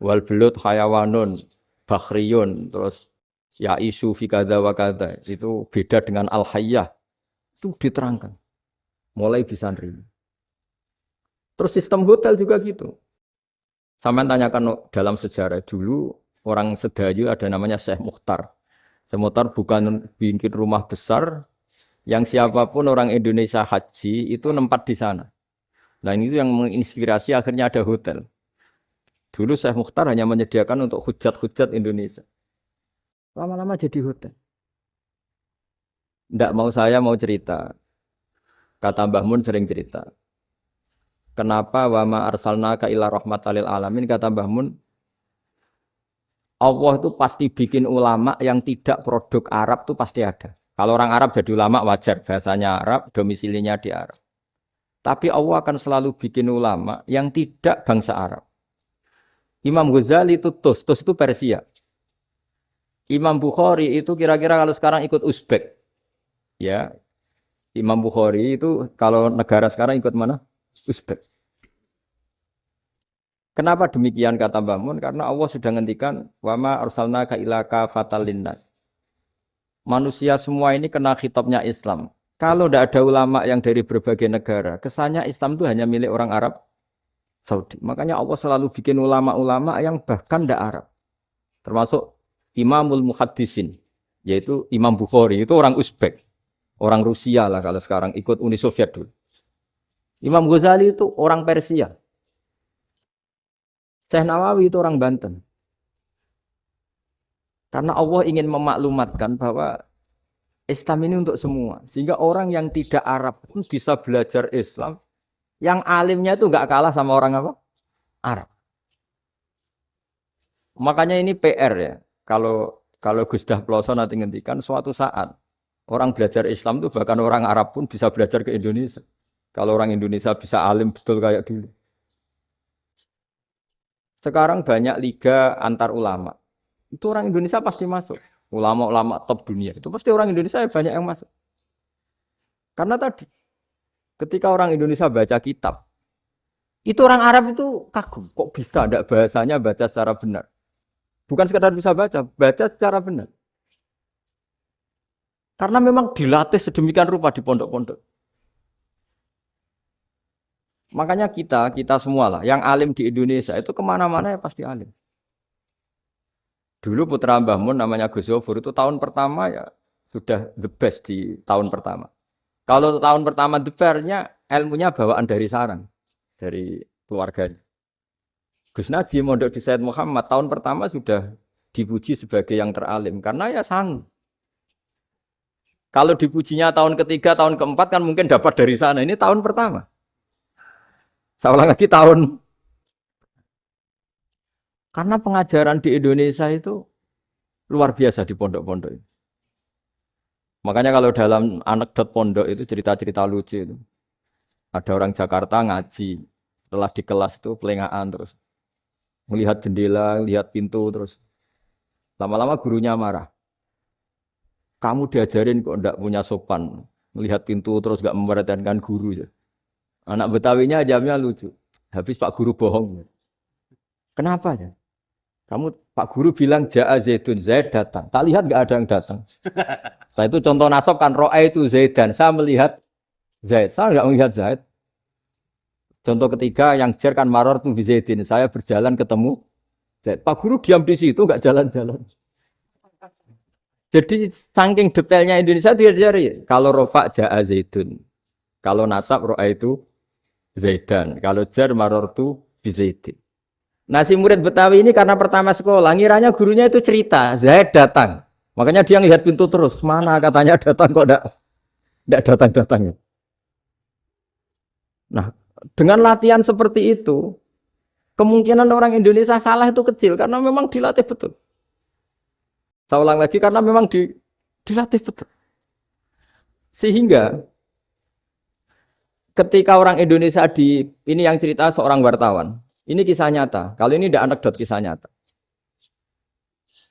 Wal belut hayawanun, bakhriyun, terus ya isu fi kadza wa kadza. Itu beda dengan al-hayyah. Itu diterangkan. Mulai bisa nerima. Terus sistem hotel juga gitu. Sampai tanyakan dalam sejarah dulu orang Sedayu ada namanya Syekh Mukhtar. Syekh Mukhtar bukan bikin rumah besar yang siapapun orang Indonesia haji itu nempat di sana. Nah ini yang menginspirasi akhirnya ada hotel. Dulu Syekh Mukhtar hanya menyediakan untuk hujat-hujat Indonesia. Lama-lama jadi hotel. Nggak mau saya mau cerita. Kata Mbah Mun sering cerita. Kenapa wama arsalnaka ila rahmatal lil alamin kata Mbah Mun Allah itu pasti bikin ulama yang tidak produk Arab itu pasti ada. Kalau orang Arab jadi ulama wajar, bahasanya Arab, domisilinya di Arab. Tapi Allah akan selalu bikin ulama yang tidak bangsa Arab. Imam Ghazali itu Tus itu Persia. Imam Bukhari itu kira-kira kalau sekarang ikut Uzbek. Ya, Imam Bukhari itu kalau negara sekarang ikut mana? Uzbek. Kenapa demikian kata Mbah Mun? Karena Allah sudah ngendikan wama arsalnaka illa kafatal linnas. Manusia semua ini kena khitabnya Islam. Kalau tidak ada ulama yang dari berbagai negara, kesannya Islam itu hanya milik orang Arab Saudi. Makanya Allah selalu bikin ulama-ulama yang bahkan tidak Arab. Termasuk Imamul Muhaddisin, yaitu Imam Bukhari, itu orang Uzbek. Orang Rusia lah kalau sekarang ikut Uni Soviet dulu. Imam Ghazali itu orang Persia. Syekh Nawawi itu orang Banten. Karena Allah ingin memaklumatkan bahwa Islam ini untuk semua. Sehingga orang yang tidak Arab pun bisa belajar Islam. Yang alimnya itu enggak kalah sama orang apa? Arab. Makanya ini PR ya. Kalau Gus Dah Ploso nanti ngendikan suatu saat orang belajar Islam itu bahkan orang Arab pun bisa belajar ke Indonesia. Kalau orang Indonesia bisa alim betul kayak dulu. Sekarang banyak liga antar ulama. Itu orang Indonesia pasti masuk. Ulama-ulama top dunia. Itu pasti orang Indonesia banyak yang masuk. Karena tadi, ketika orang Indonesia baca kitab, itu orang Arab itu kagum. Kok bisa tidak bahasanya baca secara benar? Bukan sekadar bisa baca secara benar. Karena memang dilatih sedemikian rupa di pondok-pondok. Makanya kita semua lah, yang alim di Indonesia itu kemana-mana ya pasti alim. Dulu putra Mbah Mun namanya Gus Zofur itu tahun pertama ya sudah the best di tahun pertama. Kalau tahun pertama the best-nya ilmunya bawaan dari sarang, dari keluarganya. Gus Najim mondok di Said Muhammad tahun pertama sudah dipuji sebagai yang teralim karena ya sanggup. Kalau dipujinya tahun ketiga, tahun keempat kan mungkin dapat dari sana. Ini tahun pertama. Saya ulang lagi tahun. Karena pengajaran di Indonesia itu luar biasa di pondok-pondok. Makanya kalau dalam anekdot pondok itu cerita-cerita lucu itu. Ada orang Jakarta ngaji. Setelah di kelas itu pelengahan terus. Melihat jendela, lihat pintu terus. Lama-lama gurunya marah. Kamu diajarin kok enggak punya sopan. Melihat pintu terus enggak memperhatikan guru. Anak Betawinya jamnya lucu. Habis Pak Guru bohong. Kenapa ya? Kamu Pak Guru bilang Ja'a Zaidun, Zaid datang. Tak lihat enggak ada yang datang. Setelah itu contoh nasab kan ro'a itu Zaidan. Saya melihat Zaid. Saya enggak melihat Zaid. Contoh ketiga yang jer kan maror tu Zaidin. Saya berjalan ketemu Zaid. Pak Guru diam di situ enggak jalan-jalan. Jadi saking detailnya Indonesia dia cari. Kalau rofa Ja'a Zaidun. Kalau nasab ro'a itu Zaidan. Kalau jar maror tu Zaidin. Nah si murid Betawi ini karena pertama sekolah, ngiranya gurunya itu cerita, Zaid datang. Makanya dia ngelihat pintu terus, mana katanya datang kok enggak datang-datang. Nah dengan latihan seperti itu, kemungkinan orang Indonesia salah itu kecil karena memang dilatih betul. Saya ulang lagi karena memang dilatih betul. Sehingga ketika orang Indonesia ini yang cerita seorang wartawan. Ini kisah nyata. Kalau ini tidak anekdot, kisah nyata.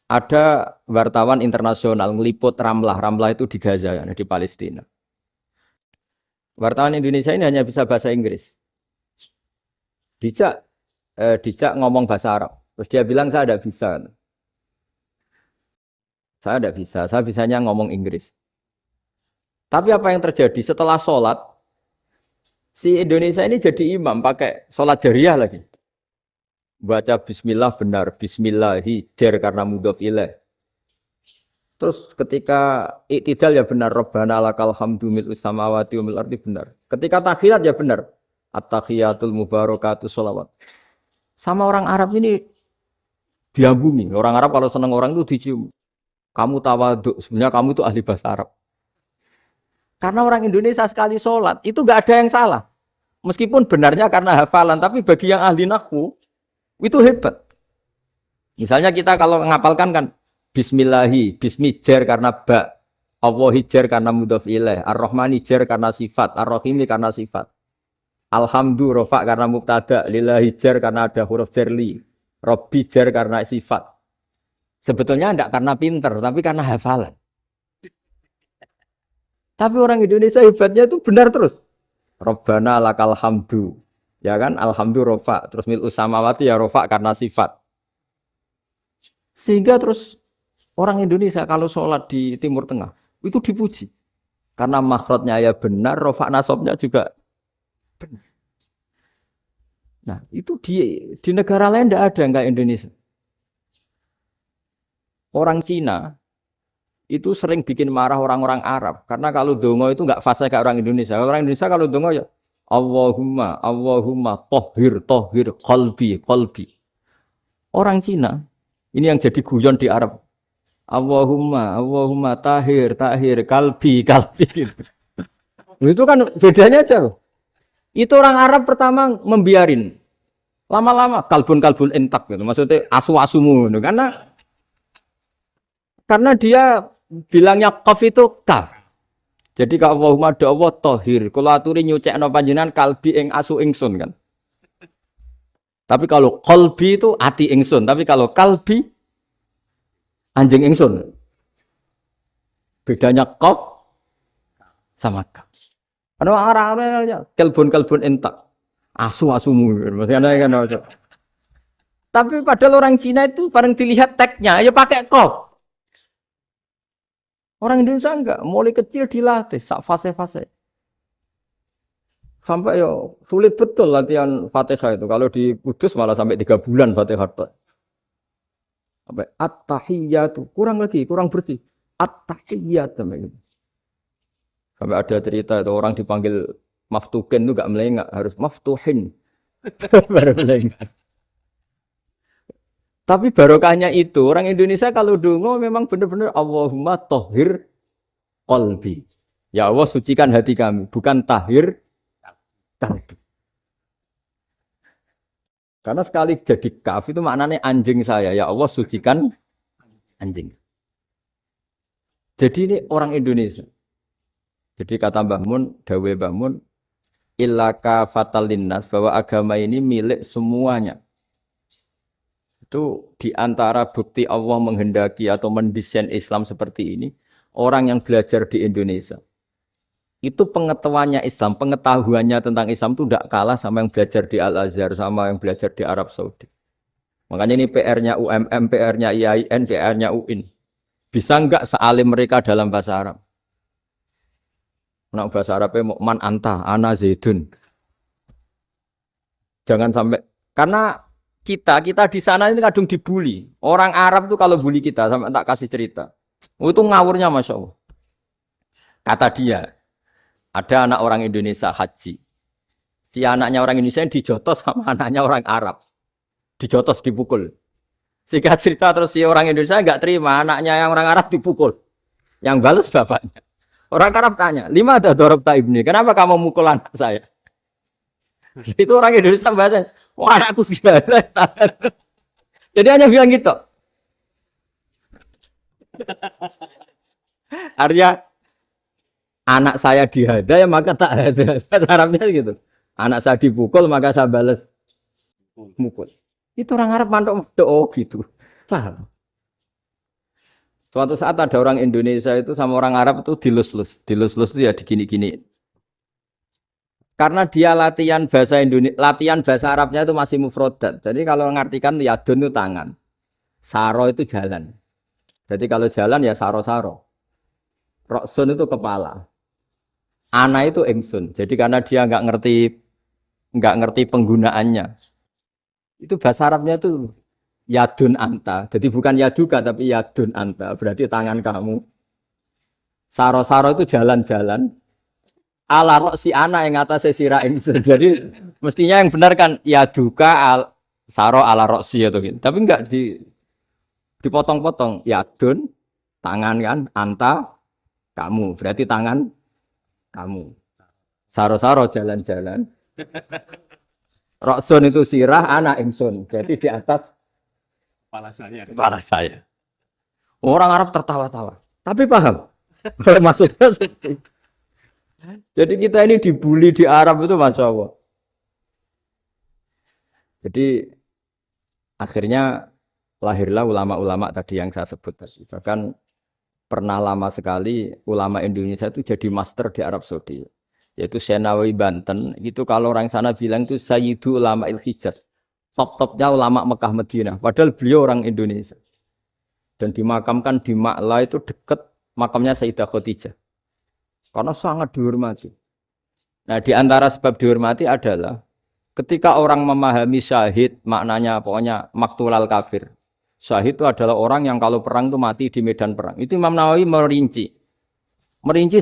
Ada wartawan internasional ngeliput Ramlah. Ramlah itu di Gaza, di Palestina. Wartawan Indonesia ini hanya bisa bahasa Inggris. Dijak ngomong bahasa Arab. Terus dia bilang saya tidak bisa. Saya tidak bisa. Saya bisanya ngomong Inggris. Tapi apa yang terjadi setelah sholat? Si Indonesia ini jadi imam pakai sholat jariah lagi. Baca bismillah benar, bismillahi jar karena mudhof ilaih. Terus ketika iktidal ya benar, Rabbana lakal hamdu mil'us samawati wa mil ardi benar. Ketika tahiyat ya benar, at-tahiyatul mubarakatuh sholawat. Sama orang Arab ini diambungi. Orang Arab kalau senang orang itu dicium. Kamu tawaduk, sebenarnya kamu itu ahli bahasa Arab. Karena orang Indonesia sekali sholat itu nggak ada yang salah. Meskipun benarnya karena hafalan, tapi bagi yang ahli nahwu itu hebat. Misalnya kita kalau ngapalkan kan bismillahi, bismi jar karena ba, Allahi jar karena mudhof ilaih, ar-rahmani jar karena sifat, ar-rahimi karena sifat. Alhamdu rofa karena mubtada, lillahi jar karena ada huruf jarli, Rabbi jar karena sifat. Sebetulnya tidak karena pinter, tapi karena hafalan. Tapi orang Indonesia hebatnya itu benar terus. Rabbana lakal hamdu. Ya kan, alhamdu rofa, terus mil'us samawati ya rofa karena sifat. Sehingga terus orang Indonesia kalau sholat di Timur Tengah itu dipuji. Karena makhrajnya ya benar, rofa nasabnya juga benar. Nah itu di negara lain tidak ada enggak Indonesia. Orang Cina itu sering bikin marah orang-orang Arab. Karena kalau dongo itu enggak fasih kayak orang Indonesia. Orang Indonesia kalau dongo ya Allahumma tohir qalbi. Orang Cina ini yang jadi guyon di Arab. Allahumma tahir kalbi gitu. Itu kan bedanya aja. Itu orang Arab pertama membiarin. Lama-lama kalbun entak gitu. Maksudnya asu-asumu gitu. Karena dia bilangnya qaf itu kaf. Jadi kalau Allahumma ada Allah tohir, kalau aturi nyucekno panjenengan kalbi ing asu ingsun kan. Tapi kalau qalbi itu ati ingsun, tapi kalau kalbi anjing ingsun. Bedanya qaf sama kaf. Ada orang-orang kalbun entak, asu-asumu, maksudnya kan. Tapi padahal orang Cina itu bareng dilihat tagnya, ya pakai qaf. Orang Indonesia enggak, mulai kecil dilatih, sak fase-fase. Sampai yo sulit betul latihan Fatihah itu. Kalau di Kudus malah sampai 3 bulan Fatihah. Sampai at-tahiyyatu, kurang lagi, kurang bersih. At-tahiyyat sampai gitu. Sampai ada cerita itu orang dipanggil maftuhin itu enggak melengak, harus maftuhin. Baru melengak. Tapi barokahnya itu orang Indonesia kalau dongo memang benar-benar Allahumma tahhir qalbi. Ya Allah sucikan hati kami, bukan tahhir kalbi. Karena sekali jadi kaf itu maknanya anjing saya. Ya Allah sucikan anjing. Jadi ini orang Indonesia. Jadi kata Mbah Mun, dawe Mbah Mun, illaka fatal linnas, bahwa agama ini milik semuanya. Itu diantara bukti Allah menghendaki atau mendesain Islam seperti ini, orang yang belajar di Indonesia. Itu pengetahuannya Islam, pengetahuannya tentang Islam itu tidak kalah sama yang belajar di Al-Azhar, sama yang belajar di Arab Saudi. Makanya ini PR-nya UMM, PR-nya IAIN, PR-nya UIN. Bisa enggak sealim mereka dalam bahasa Arab? Nah, bahasa Arabnya man anta, ana zaidun. Jangan sampai, karena kita di sana ini kadung dibully. Orang Arab tuh kalau bully kita, sampai tak kasih cerita. Itu ngawurnya Masya Allah. Kata dia, ada anak orang Indonesia haji. Si anaknya orang Indonesia yang dijotos sama anaknya orang Arab. Dijotos, dipukul. Sehingga cerita terus si orang Indonesia enggak terima, anaknya yang orang Arab dipukul. Yang balas bapaknya. Orang Arab tanya, 5 ada dorobta ibni, kenapa kamu mukul anak saya? Itu orang Indonesia bahasa, wah anakku gila. Jadi hanya bilang gitu. Artinya, anak saya dihada ya maka tak ada. Arabnya gitu. Anak saya dipukul maka saya balas mukul. Itu orang Arab mantuk oh gitu. Paham? Suatu saat ada orang Indonesia itu sama orang Arab itu dilus-lus. Dilus-lus itu ya digini-gini. Karena dia latihan bahasa Indonesia, latihan bahasa Arabnya itu masih mufrodat. Jadi kalau mengartikan yadun itu tangan. Saro itu jalan. Jadi kalau jalan ya saro-saro. Roksun itu kepala. Ana itu ingsun. Jadi karena dia nggak ngerti penggunaannya. Itu bahasa Arabnya itu yadun anta. Jadi bukan yaduka tapi yadun anta. Berarti tangan kamu. Saro-saro itu jalan-jalan. Ala roksi ana yang atas sira ingsun. Jadi mestinya yang benar kan yaduka saro ala roksi atau gitu. Tapi enggak dipotong-potong. Yadun tangan kan anta kamu. Berarti tangan kamu. Saro-saro jalan-jalan. Roksun itu sirah anak ingsun. Jadi di atas kepala saya. Orang Arab tertawa-tawa. Tapi paham. Maksudnya jadi kita ini dibully di Arab itu Masya Allah. Jadi akhirnya lahirlah ulama-ulama tadi yang saya sebut tadi. Bahkan pernah lama sekali ulama Indonesia itu jadi master di Arab Saudi. Yaitu Senawi Banten. Itu kalau orang sana bilang itu Sayyidu Ulama Il-Hijaz. Top-topnya ulama Mekah Madinah. Padahal beliau orang Indonesia. Dan dimakamkan di Ma'la itu dekat makamnya Sayyidah Khadijah. Karena sangat dihormati. Nah, di antara sebab dihormati adalah ketika orang memahami syahid, maknanya pokoknya maktulal kafir. Syahid itu adalah orang yang kalau perang itu mati di medan perang. Itu Imam Nawawi merinci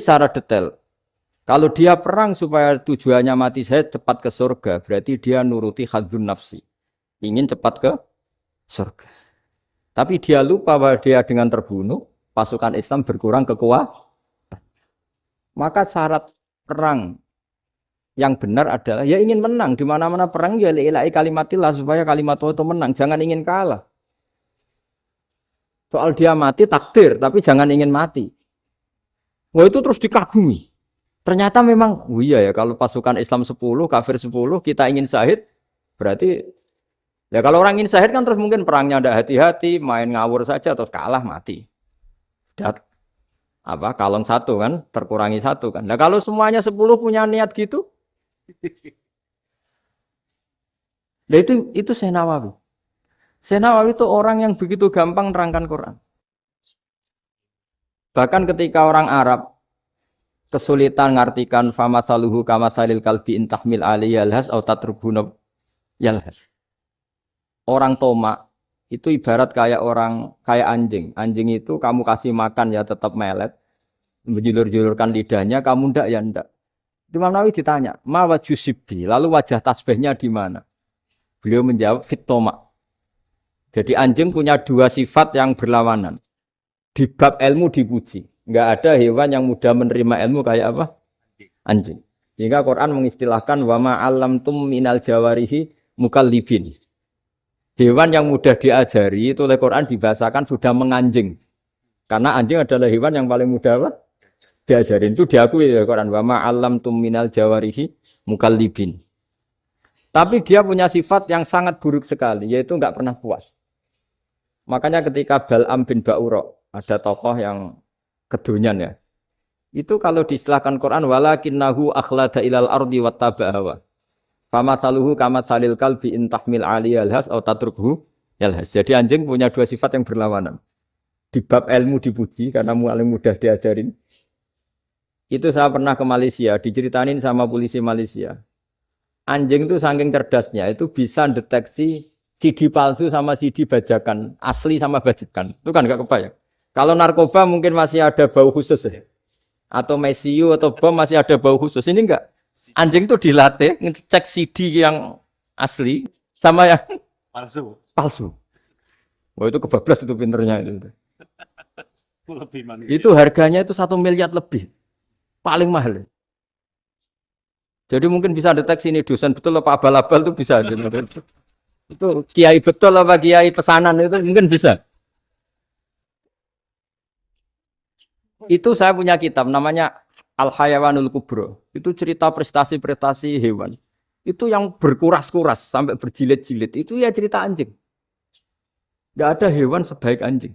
secara detail. Kalau dia perang supaya tujuannya mati syahid cepat ke surga, berarti dia nuruti hadzun nafsi. Ingin cepat ke surga. Tapi dia lupa bahwa dia dengan terbunuh, pasukan Islam berkurang kekuatan. Maka syarat perang yang benar adalah ya ingin menang. Di mana-mana perang ya lillahi kalimatillah supaya kalimat itu menang. Jangan ingin kalah. Soal dia mati takdir, tapi jangan ingin mati. Wah itu terus dikagumi. Ternyata memang, oh iya ya kalau pasukan Islam 10, kafir 10, kita ingin syahid, berarti ya kalau orang ingin syahid kan terus mungkin perangnya ada hati-hati, main ngawur saja terus kalah mati. Sudah kalon 1 kan, terkurangi 1 kan. Nah kalau semuanya 10 punya niat gitu, nah itu Senawawi. Senawawi itu orang yang begitu gampang nerangkan Quran. Bahkan ketika orang Arab kesulitan ngartikan famasaluhu kamasalil kalbi intahmil ali yalhas atau tatrubuna yalhas. Orang Tomak itu ibarat kayak kayak anjing. Anjing itu kamu kasih makan ya tetap melet, menjulur-julurkan lidahnya, kamu ndak ya ndak. Imam Nawawi ditanya, ma wajusibbi, lalu wajah tasbihnya di mana? Beliau menjawab fit Tomak. Jadi anjing punya dua sifat yang berlawanan. Di bab ilmu dipuji. Enggak ada hewan yang mudah menerima ilmu kayak apa? Anjing. Sehingga Quran mengistilahkan wa ma 'allamtum minal jawarihi mukallibin. Hewan yang mudah diajari itu oleh Quran dibahasakan sudah menganjing. Karena anjing adalah hewan yang paling mudah apa? Diajarin. Itu diakui oleh Quran wa ma 'allamtum minal jawarihi mukallibin. Tapi dia punya sifat yang sangat buruk sekali, yaitu enggak pernah puas. Makanya ketika Bal'am bin Ba'ura, ada tokoh yang kedonyan ya. Itu kalau diistilahkan Quran walakinnahu akhlada ilal ardi wattaba'a hawa. Fama saluhu kama salil kalbi intahmil aliyal has atau tatrukhu yalhas. Jadi anjing punya dua sifat yang berlawanan. Di bab ilmu dipuji karena paling mudah diajarin. Itu saya pernah ke Malaysia, diceritain sama polisi Malaysia. Anjing itu saking cerdasnya itu bisa deteksi CD palsu sama CD bajakan, asli sama bajakan. Itu kan enggak kebayang. Kalau narkoba mungkin masih ada bau khusus ya. Atau mesiu atau bom masih ada bau khusus. Ini enggak. Anjing itu dilatih ngecek CD yang asli sama yang palsu. Wah itu kebablas itu pinternya itu. Itu harganya itu 1 miliar lebih. Paling mahal. Jadi mungkin bisa deteksi ini dosen betul apa abal-abal itu bisa. Itu kiai betul apa kiai pesanan itu mungkin bisa. Itu saya punya kitab namanya Al-Hayawanul Kubro. Itu cerita prestasi-prestasi hewan. Itu yang berkuras-kuras sampai berjilid-jilid. Itu ya cerita anjing. Tidak ada hewan sebaik anjing.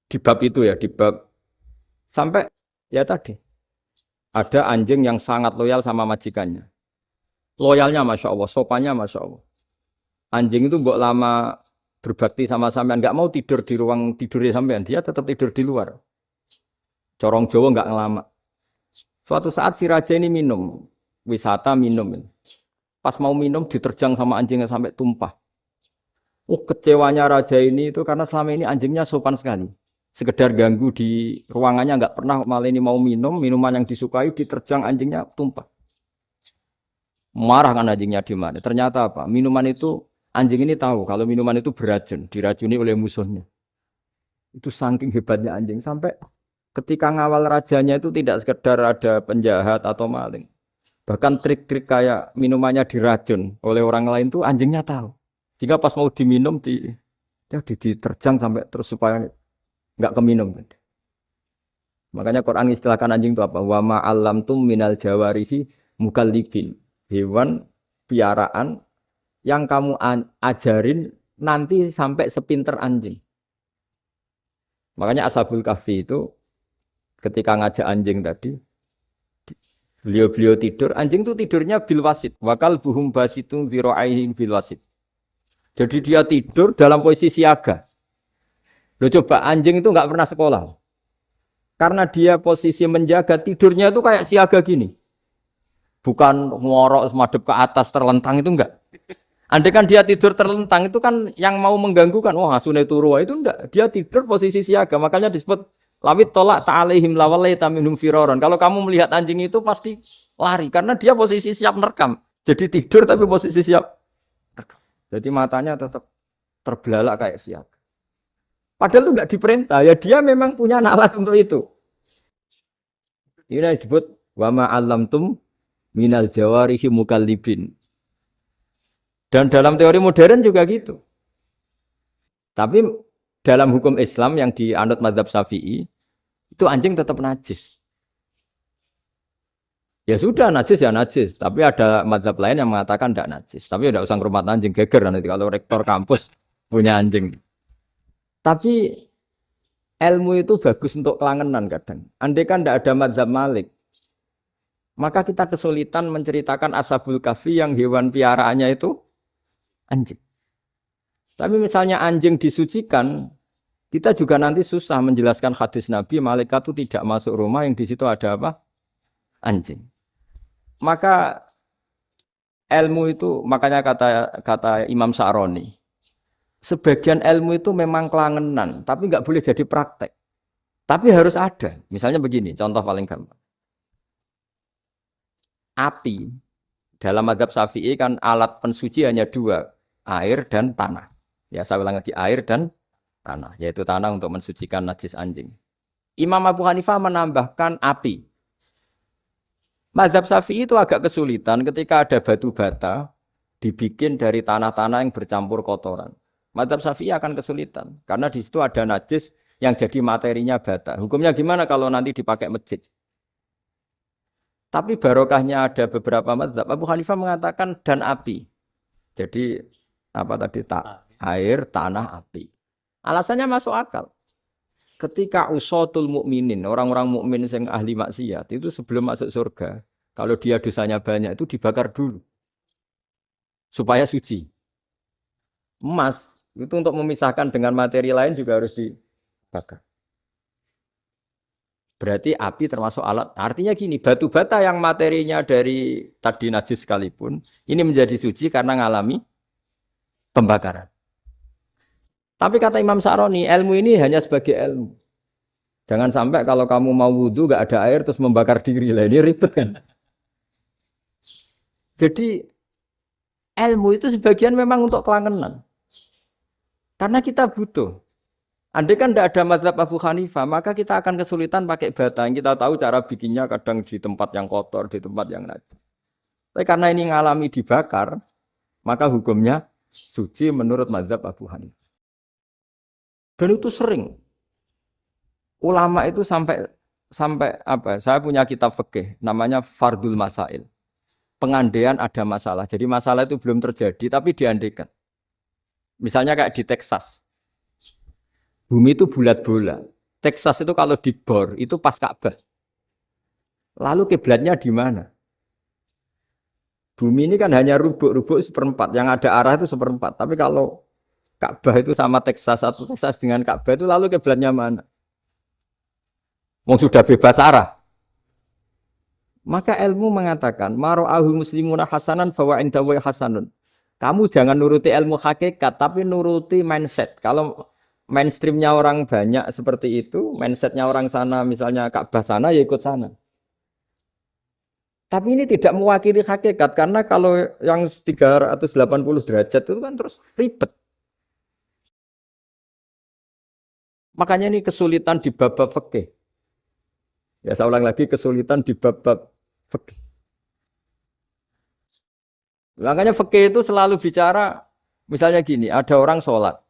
Di bab itu ya, di bab sampai ya tadi. Ada anjing yang sangat loyal sama majikannya. Loyalnya Masya Allah, sopannya Masya Allah. Anjing itu mbok lama berbakti sama sampean, nggak mau tidur di ruang tidurnya sampean, dia tetap tidur di luar. Corong Jawa nggak ngelama. Suatu saat si raja ini minum, wisata minum. Pas mau minum diterjang sama anjingnya sampai tumpah. Kecewanya raja ini itu karena selama ini anjingnya sopan sekali. Sekedar ganggu di ruangannya nggak pernah, malah ini mau minum, minuman yang disukai diterjang anjingnya tumpah. Marah kan anjingnya di mana? Ternyata apa? Minuman itu anjing ini tahu kalau minuman itu beracun, diracuni oleh musuhnya. Itu saking hebatnya anjing sampai ketika ngawal rajanya itu tidak sekedar ada penjahat atau maling. Bahkan trik-trik kayak minumannya diracun oleh orang lain itu anjingnya tahu. Sehingga pas mau diminum diterjang sampai terus supaya enggak keminum. Makanya Quran istilahkan anjing itu apa? Wa ma 'allamtum minal jawarihi mukallibin. Hewan piaraan yang kamu ajarin nanti sampai sepinter anjing. Makanya Ashabul Kahfi itu ketika ngajak anjing tadi, beliau tidur, anjing itu tidurnya bil wasit. Wakal buhum basitun zira'aihi bil wasit. Jadi dia tidur dalam posisi siaga. Loh coba anjing itu nggak pernah sekolah. Karena dia posisi menjaga, tidurnya itu kayak siaga gini. Bukan ngorok semadep ke atas terlentang itu enggak. Andai kan dia tidur terlentang itu kan yang mau mengganggu kan, hasune turu itu enggak. Dia tidur posisi siaga, makanya disebut lawit tolak ta'alaihim lawalaita minhum firaron. Kalau kamu melihat anjing itu pasti lari karena dia posisi siap merekam. Jadi tidur tapi posisi siap. Jadi matanya tetap terbelalak kayak siaga. Padahal itu enggak diperintah, ya dia memang punya nalar untuk itu. Ini disebut wa ma 'allamtum minal jawarihi mukallibin. Dan dalam teori modern juga gitu. Tapi dalam hukum Islam yang dianut mazhab Syafi'i, itu anjing tetap najis. Ya sudah najis ya najis, tapi ada mazhab lain yang mengatakan tidak najis. Tapi tidak usah ngurmat anjing, geger nanti kalau rektor kampus punya anjing. Tapi ilmu itu bagus untuk kelangenan kadang. Andai kan tidak ada mazhab Malik, maka kita kesulitan menceritakan Ashabul Kahfi yang hewan piaraannya itu anjing. Tapi misalnya anjing disucikan, Kita juga nanti susah menjelaskan hadis Nabi, malaikat itu tidak masuk rumah yang di situ ada apa? Anjing. Maka ilmu itu, makanya kata Imam Sa'roni, sebagian ilmu itu memang kelangenan, tapi nggak boleh jadi praktek. Tapi harus ada. Misalnya begini, contoh paling gampang. Api dalam mazhab Syafi'i kan alat pensuci hanya dua, air dan tanah. Ya saya ulang lagi, air dan tanah, yaitu tanah untuk mensucikan najis anjing. Imam Abu Hanifah menambahkan api. Mazhab Syafi'i itu agak kesulitan ketika ada batu bata dibikin dari tanah-tanah yang bercampur kotoran. Mazhab Syafi'i akan kesulitan karena di situ ada najis yang jadi materinya bata. Hukumnya gimana kalau nanti dipakai masjid? Tapi barokahnya ada beberapa mazhab. Abu Hanifah mengatakan dan api. Jadi apa tadi air, tanah, api. Alasannya masuk akal. Ketika usatul mukminin, orang-orang mukmin yang ahli maksiat itu sebelum masuk surga, kalau dia dosanya banyak itu dibakar dulu supaya suci. Emas itu untuk memisahkan dengan materi lain juga harus dibakar. Berarti api termasuk alat. Artinya gini, batu bata yang materinya dari tadi najis sekalipun, ini menjadi suci karena mengalami pembakaran. Tapi kata Imam Sa'roni, ilmu ini hanya sebagai ilmu. Jangan sampai kalau kamu mau wudhu gak ada air terus membakar diri. Lah ini ribet kan. Jadi ilmu itu sebagian memang untuk kelangenan. Karena kita butuh. Andai kan tidak ada mazhab Abu Hanifah, maka kita akan kesulitan pakai bata. Kita tahu cara bikinnya kadang di tempat yang kotor, di tempat yang najis. Tapi karena ini ngalami dibakar, maka hukumnya suci menurut mazhab Abu Hanifah. Dan itu sering. Ulama itu sampai apa? Saya punya kitab fikih namanya Fardul Masail. Pengandaian ada masalah. Jadi masalah itu belum terjadi tapi diandaikan. Misalnya kayak di Texas. Bumi itu bulat-bulat. Texas itu kalau dibor itu pas Ka'bah. Lalu kiblatnya di mana? Bumi ini kan hanya rubuk-rubuk seperempat. Yang ada arah itu seperempat. Tapi kalau Ka'bah itu sama Texas atau Texas dengan Ka'bah itu lalu kiblatnya mana? Wong sudah bebas arah. Maka ilmu mengatakan mara'ahu muslimuna hasanan fawa indahu hasanun. Kamu jangan nuruti ilmu hakikat tapi nuruti mindset. Kalau mainstreamnya orang banyak seperti itu, mindsetnya orang sana misalnya Ka'bah sana ya ikut sana. Tapi ini tidak mewakili hakikat karena kalau yang 380 derajat itu kan terus ribet. Makanya ini kesulitan di bab-bab fikih. Ya saya ulang lagi, kesulitan di bab-bab fikih. Makanya fikih itu selalu bicara misalnya gini, ada orang sholat.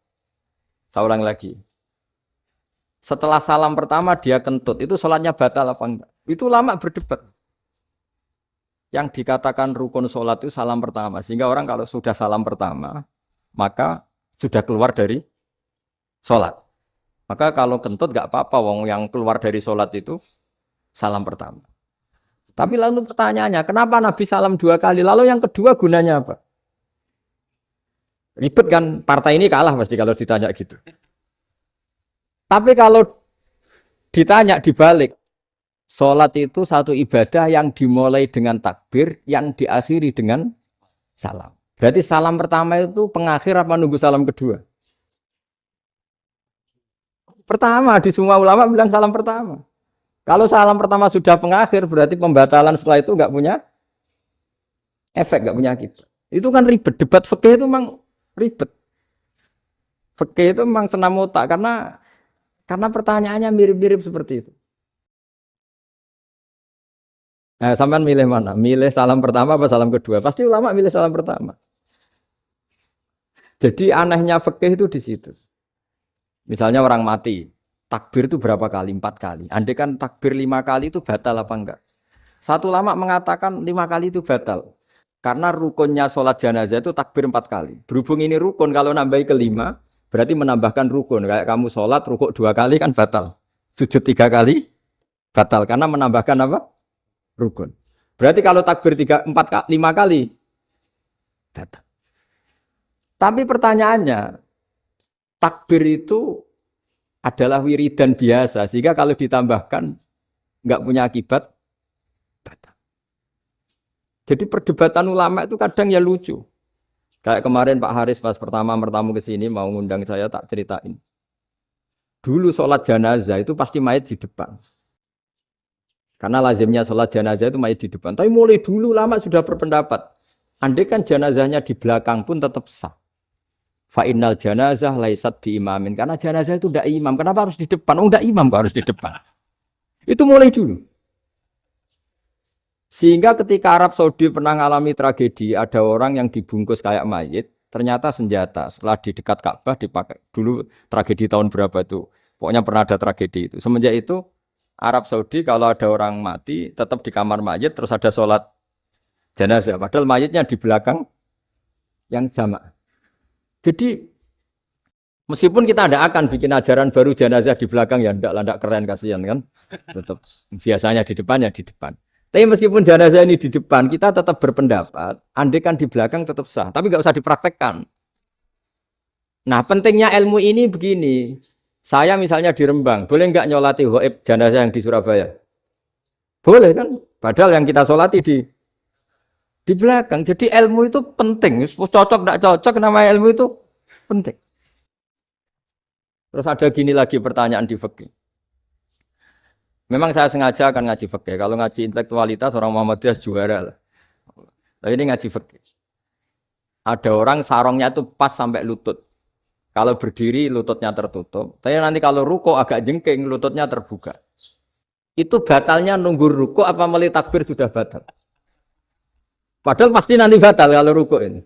Saya ulang lagi. Setelah salam pertama dia kentut, itu sholatnya batal apa enggak? Itu lama berdebat. Yang dikatakan rukun sholat itu salam pertama. Sehingga orang kalau sudah salam pertama, maka sudah keluar dari sholat. Maka kalau kentut enggak apa-apa, wong yang keluar dari sholat itu salam pertama. Tapi lalu pertanyaannya, kenapa Nabi salam 2 kali? Lalu yang kedua gunanya apa? Ribet kan, partai ini kalah pasti kalau ditanya gitu. Tapi kalau ditanya dibalik, sholat itu satu ibadah yang dimulai dengan takbir, yang diakhiri dengan salam. Berarti salam pertama itu pengakhir apa nunggu salam kedua? Pertama, di semua ulama bilang salam pertama. Kalau salam pertama sudah pengakhir, berarti pembatalan setelah itu nggak punya efek, nggak punya akibat. Itu kan ribet. Debat fikih itu memang ribet. Fikih itu memang senam otak karena pertanyaannya mirip-mirip seperti itu. Nah, sampean milih mana? Milih salam pertama apa salam kedua? Pasti ulama milih salam pertama. Jadi anehnya fikih itu di situ. Misalnya orang mati. Takbir itu berapa kali? 4 kali. Andai kan takbir 5 kali itu batal apa enggak? Satu ulama mengatakan 5 kali itu batal. Karena rukunnya sholat jenazah itu takbir 4 kali. Berhubung ini rukun, kalau nambahi ke-5, berarti menambahkan rukun. Kayak kamu sholat, rukuk 2 kali kan batal. Sujud 3 kali, batal. Karena menambahkan apa? Rukun. Berarti kalau takbir 5 kali, batal. Tapi pertanyaannya, takbir itu adalah wiridan biasa, sehingga kalau ditambahkan nggak punya akibat batal. Jadi perdebatan ulama itu kadang ya lucu. Kayak kemarin Pak Haris pas pertama bertamu ke sini mau ngundang saya tak ceritain. Dulu sholat jenazah itu pasti mayat di depan. Karena lazimnya sholat jenazah itu mayat di depan. Tapi mulai dulu lama sudah berpendapat. Andai kan jenazahnya di belakang pun tetap sah. Fa'innal jenazah laisat bi imamin. Karena jenazah itu tidak imam. Kenapa harus di depan? Oh tidak imam kok harus di depan. Itu mulai dulu. Sehingga ketika Arab Saudi pernah mengalami tragedi, ada orang yang dibungkus kayak mayit, ternyata senjata. Setelah di dekat Ka'bah dipakai. Dulu tragedi tahun berapa itu? Pokoknya pernah ada tragedi itu. Semenjak itu Arab Saudi kalau ada orang mati tetap di kamar mayit terus ada sholat jenazah. Padahal mayitnya di belakang yang jamak. Jadi meskipun kita tidak akan bikin ajaran baru jenazah di belakang ya tidak keren kasihan kan. Tetap biasanya di depan ya di depan. Tapi meskipun jenazah ini di depan, kita tetap berpendapat, andai kan di belakang tetap sah, tapi nggak usah dipraktekkan. Nah, pentingnya ilmu ini begini. Saya misalnya di Rembang, boleh nggak nyolati ghaib jenazah yang di Surabaya? Boleh kan? Padahal yang kita solati di belakang. Jadi ilmu itu penting. Cocok nggak cocok, namanya ilmu itu penting. Terus ada gini lagi pertanyaan di fikih. Memang saya sengaja akan ngaji fikih. Kalau ngaji intelektualitas orang Muhammadiyah juara lah. Tapi ini ngaji fikih. Ada orang sarongnya itu pas sampai lutut. Kalau berdiri lututnya tertutup. Tapi nanti kalau ruko agak jengking lututnya terbuka. Itu batalnya nunggu ruko apa mulai takbir sudah batal? Padahal pasti nanti batal kalau ruko ini.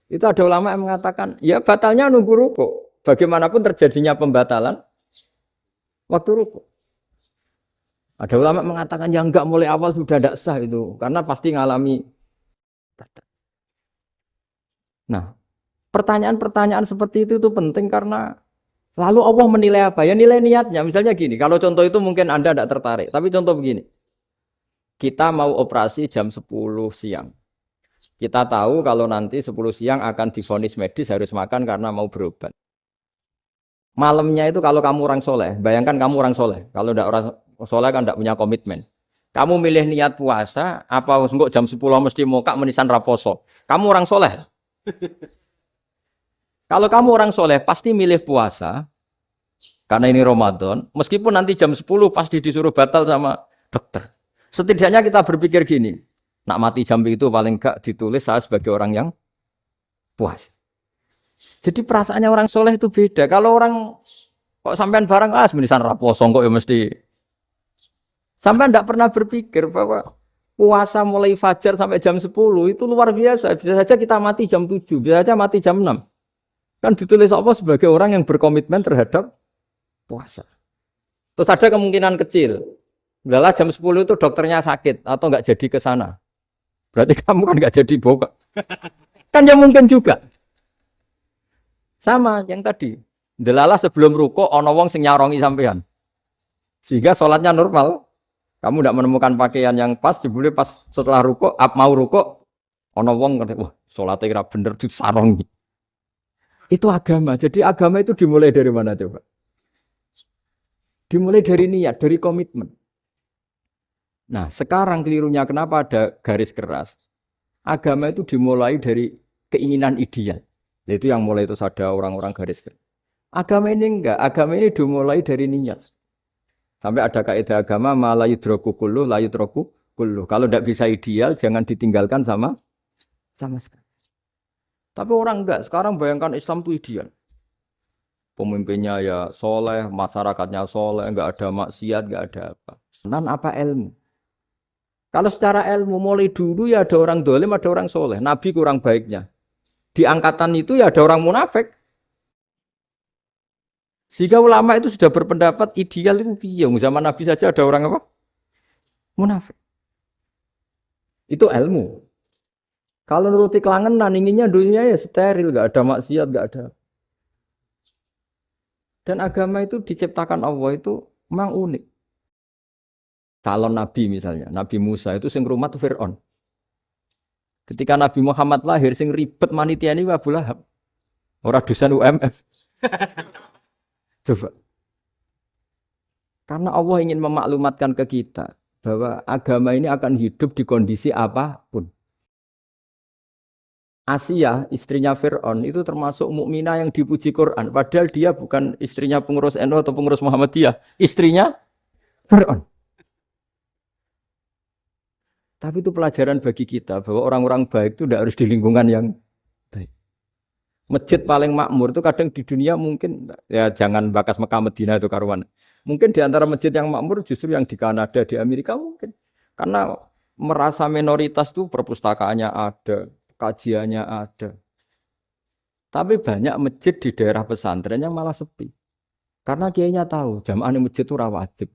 Itu ada ulama yang mengatakan ya batalnya nunggu ruko. Bagaimanapun terjadinya pembatalan waktu ruko. Ada ulama mengatakan yang enggak mulai awal sudah tidak sah itu karena pasti ngalami. Nah, pertanyaan-pertanyaan seperti itu penting karena lalu Allah menilai apa? Ya nilai niatnya. Misalnya gini, kalau contoh itu mungkin Anda tidak tertarik, tapi contoh begini. Kita mau operasi jam 10 siang. Kita tahu kalau nanti 10 siang akan divonis medis harus makan karena mau berobat. Malamnya itu kalau kamu orang soleh, bayangkan kamu orang soleh. Kalau tidak orang soleh kan tidak punya komitmen. Kamu milih niat puasa, apa enggak jam 10 mesti mokak menisan raposo. Kamu orang soleh. Kalau kamu orang soleh pasti milih puasa, karena ini Ramadan, meskipun nanti jam 10 pasti disuruh batal sama dokter. Setidaknya kita berpikir gini, nak mati jam itu paling enggak ditulis saya sebagai orang yang puas. Jadi perasaannya orang soleh itu beda. Kalau orang kok sampean barang menisan raposo kok ya mesti. Sampai tidak pernah berpikir bahwa puasa mulai fajar sampai jam 10 itu luar biasa. Bisa saja kita mati jam 7, bisa saja mati jam 6. Kan ditulis Allah sebagai orang yang berkomitmen terhadap puasa. Terus ada kemungkinan kecil. Udahlah jam 10 itu dokternya sakit atau enggak jadi ke sana. Berarti kamu kan enggak jadi buka. Kan ya mungkin juga. Sama yang tadi. Delalah sebelum ruko ana wong sing nyarongi sampean. Sehingga sholatnya normal. Kamu tidak menemukan pakaian yang pas, jebule pas setelah ruko, mau ruko, ana wong wah, sholatnya kira bener disarong. Itu agama. Jadi agama itu dimulai dari mana coba? Dimulai dari niat, dari komitmen. Nah, sekarang kelirunya kenapa ada garis keras? Agama itu dimulai dari keinginan ideal. Itu yang mulai itu ada orang-orang garis keras. Agama ini enggak, agama ini dimulai dari niat. Sampai ada kaidah agama la yudroku kullu la yudroku kullu. Kalau tidak bisa ideal jangan ditinggalkan sama sekali. Tapi orang enggak, sekarang bayangkan Islam itu ideal. Pemimpinnya ya soleh, masyarakatnya soleh, enggak ada maksiat, enggak ada apa. Nan apa ilmu? Kalau secara ilmu mulai dulu ya ada orang dolim, ada orang soleh. Nabi kurang baiknya. Di angkatan itu ya ada orang munafik. Sehingga ulama itu sudah berpendapat ideal itu piye? Zaman Nabi saja ada orang apa? Munafik. Itu ilmu. Kalau nuruti kelangenan inginnya dunia ya steril, enggak ada maksiat, enggak ada. Dan agama itu diciptakan Allah itu memang unik. Calon Nabi misalnya, Nabi Musa itu sing rumat Fir'aun. Ketika Nabi Muhammad lahir sing ribet manitia ini Abu Lahab. Ora dosen UMF. Coba. Karena Allah ingin memaklumatkan ke kita bahwa agama ini akan hidup di kondisi apapun. Asia, istrinya Fir'aun, itu termasuk mukminah yang dipuji Quran. Padahal dia bukan istrinya pengurus NU atau pengurus Muhammadiyah. Istrinya Fir'aun. Tapi itu pelajaran bagi kita bahwa orang-orang baik itu tidak harus di lingkungan yang baik. Masjid paling makmur itu kadang di dunia mungkin, ya jangan bakas Mekah Medina itu karuan. Mungkin di antara masjid yang makmur justru yang di Kanada, di Amerika mungkin. Karena merasa minoritas itu perpustakaannya ada, kajiannya ada. Tapi banyak masjid di daerah pesantren yang malah sepi. Karena kiainya tahu, jamaah di masjid itu wajib.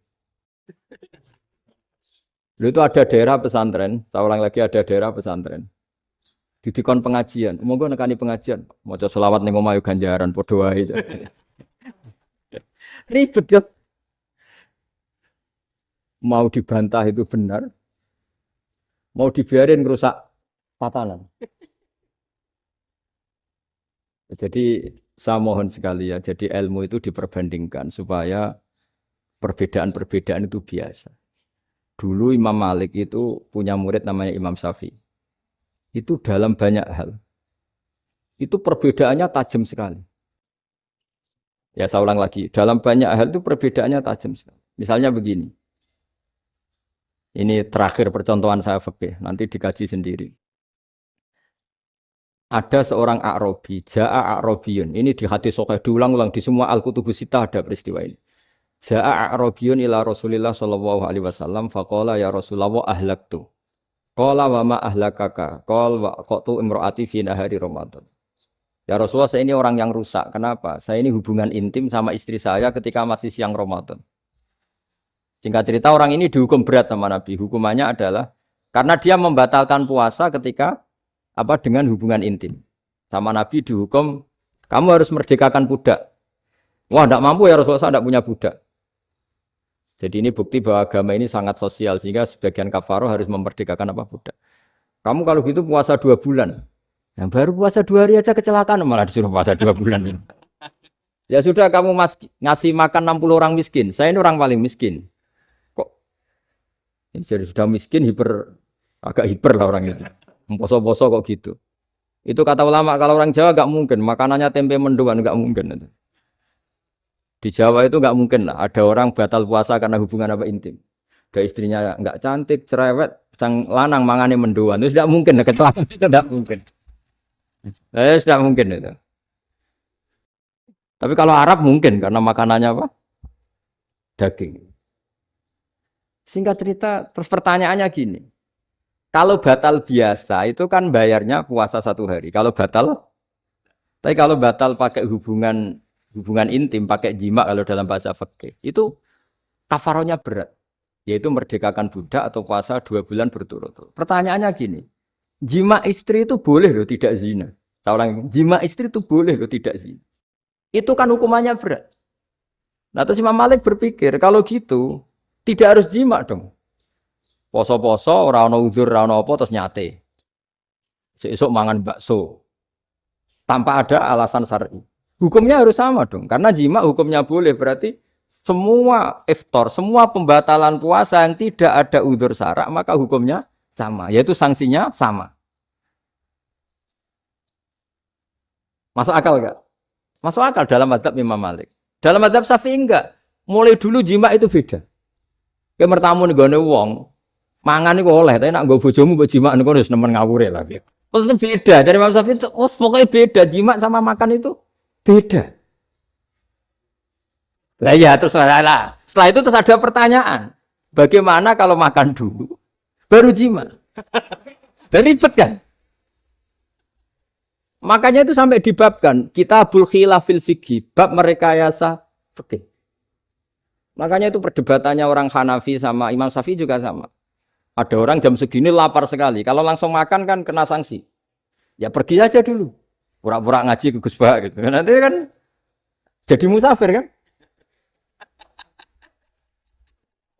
Lalu itu ada daerah pesantren, saya ulang lagi ada daerah pesantren. Didikon pengajian, monggo nekani pengajian, maca selawat ning omah yo ganjaran padha wae. Ribet kan? Mau dibantah itu benar, mau dibiarin rusak patalan. Jadi saya mohon sekali ya, jadi ilmu itu diperbandingkan supaya perbedaan-perbedaan itu biasa. Dulu Imam Malik itu punya murid namanya Imam Syafi'i. Itu dalam banyak hal. Itu perbedaannya tajam sekali. Ya saya ulang lagi, dalam banyak hal itu perbedaannya tajam sekali. Misalnya begini. Ini terakhir percontohan saya fikih, nanti dikaji sendiri. Ada seorang A'rabi, Ja'a A'rabiyun. Ini di hadis sahih diulang-ulang di semua Al-Kutubus Sittah ada peristiwa ini. Ja'a A'rabiyun ila Rasulillah sallallahu alaihi wasallam faqala ya Rasulullah ahlaktu. Qala wa ma ahlakaka? Qala wa qatu imraati fi nahari Ramadan. Ya Rasulullah, saya ini orang yang rusak. Kenapa? Saya ini hubungan intim sama istri saya ketika masih siang Ramadan. Singkat cerita orang ini dihukum berat sama Nabi. Hukumannya adalah karena dia membatalkan puasa ketika dengan hubungan intim. Sama Nabi dihukum, kamu harus merdekakan budak. Wah, tidak mampu ya Rasulullah, saya tidak punya budak. Jadi ini bukti bahwa agama ini sangat sosial sehingga sebagian kafaroh harus memerdekakan budak. Kamu kalau gitu puasa 2 bulan. Yang baru puasa 2 hari aja kecelakaan malah disuruh puasa 2 bulan. Ya sudah kamu ngasih makan 60 orang miskin. Saya ini orang paling miskin. Kok jadi sudah miskin agak hiper lah orang itu. Poso-poso kok gitu. Itu kata ulama kalau orang Jawa gak mungkin makanannya tempe mendoan gak mungkin itu. Di Jawa itu nggak mungkin lah. Ada orang batal puasa karena hubungan intim. Ada istrinya nggak cantik, cerewet, sang lanang mangane mendoan. Itu tidak mungkin, kecelakaan itu tidak mungkin. Tidak mungkin itu. Tapi kalau Arab mungkin karena makanannya daging. Singkat cerita, terus pertanyaannya gini. Kalau batal biasa itu kan bayarnya puasa 1 hari. Tapi kalau batal pakai hubungan intim, pakai jima kalau dalam bahasa fikih, itu kafarohnya berat, yaitu merdekakan budak atau puasa 2 bulan berturut-turut. Pertanyaannya gini, jima istri itu boleh loh tidak zina. Saya ulang, jima istri itu boleh loh tidak zina. Itu kan hukumannya berat. Nah terus Imam Malik berpikir, kalau gitu tidak harus jima dong. Poso-poso, ora ono uzur, ora ono apa terus nyate. Sesuk mangan bakso. Tanpa ada alasan syar'i. Hukumnya harus sama dong, karena jima hukumnya boleh, berarti semua iftar, semua pembatalan puasa yang tidak ada udzur syara' maka hukumnya sama, yaitu sanksinya sama. Masuk akal enggak? Masuk akal dalam mazhab Imam Malik. Dalam mazhab Syafi'i enggak. Mulai dulu jima itu beda. Kayak mertamu nggone wong, mangan iku oleh, tapi nek nggo bojomu mbok jima niku wis nemen ngawure lagi. Tetep beda. Dari Imam Syafi'i itu pokoknya beda, jima sama makan itu beda. Lah ya terus setelah itu terus ada pertanyaan. Bagaimana kalau makan dulu baru jima? Ribet kan? Makanya itu sampai dibabkan Kitabul Khilafil Fiqhi, bab merekayasa fikih. Makanya itu perdebatannya orang Hanafi sama Imam Syafi'i juga sama. Ada orang jam segini lapar sekali. Kalau langsung makan kan kena sanksi. Ya pergi aja dulu. Pura-pura ngaji ke Gus Bah gitu. Nanti kan jadi musafir kan?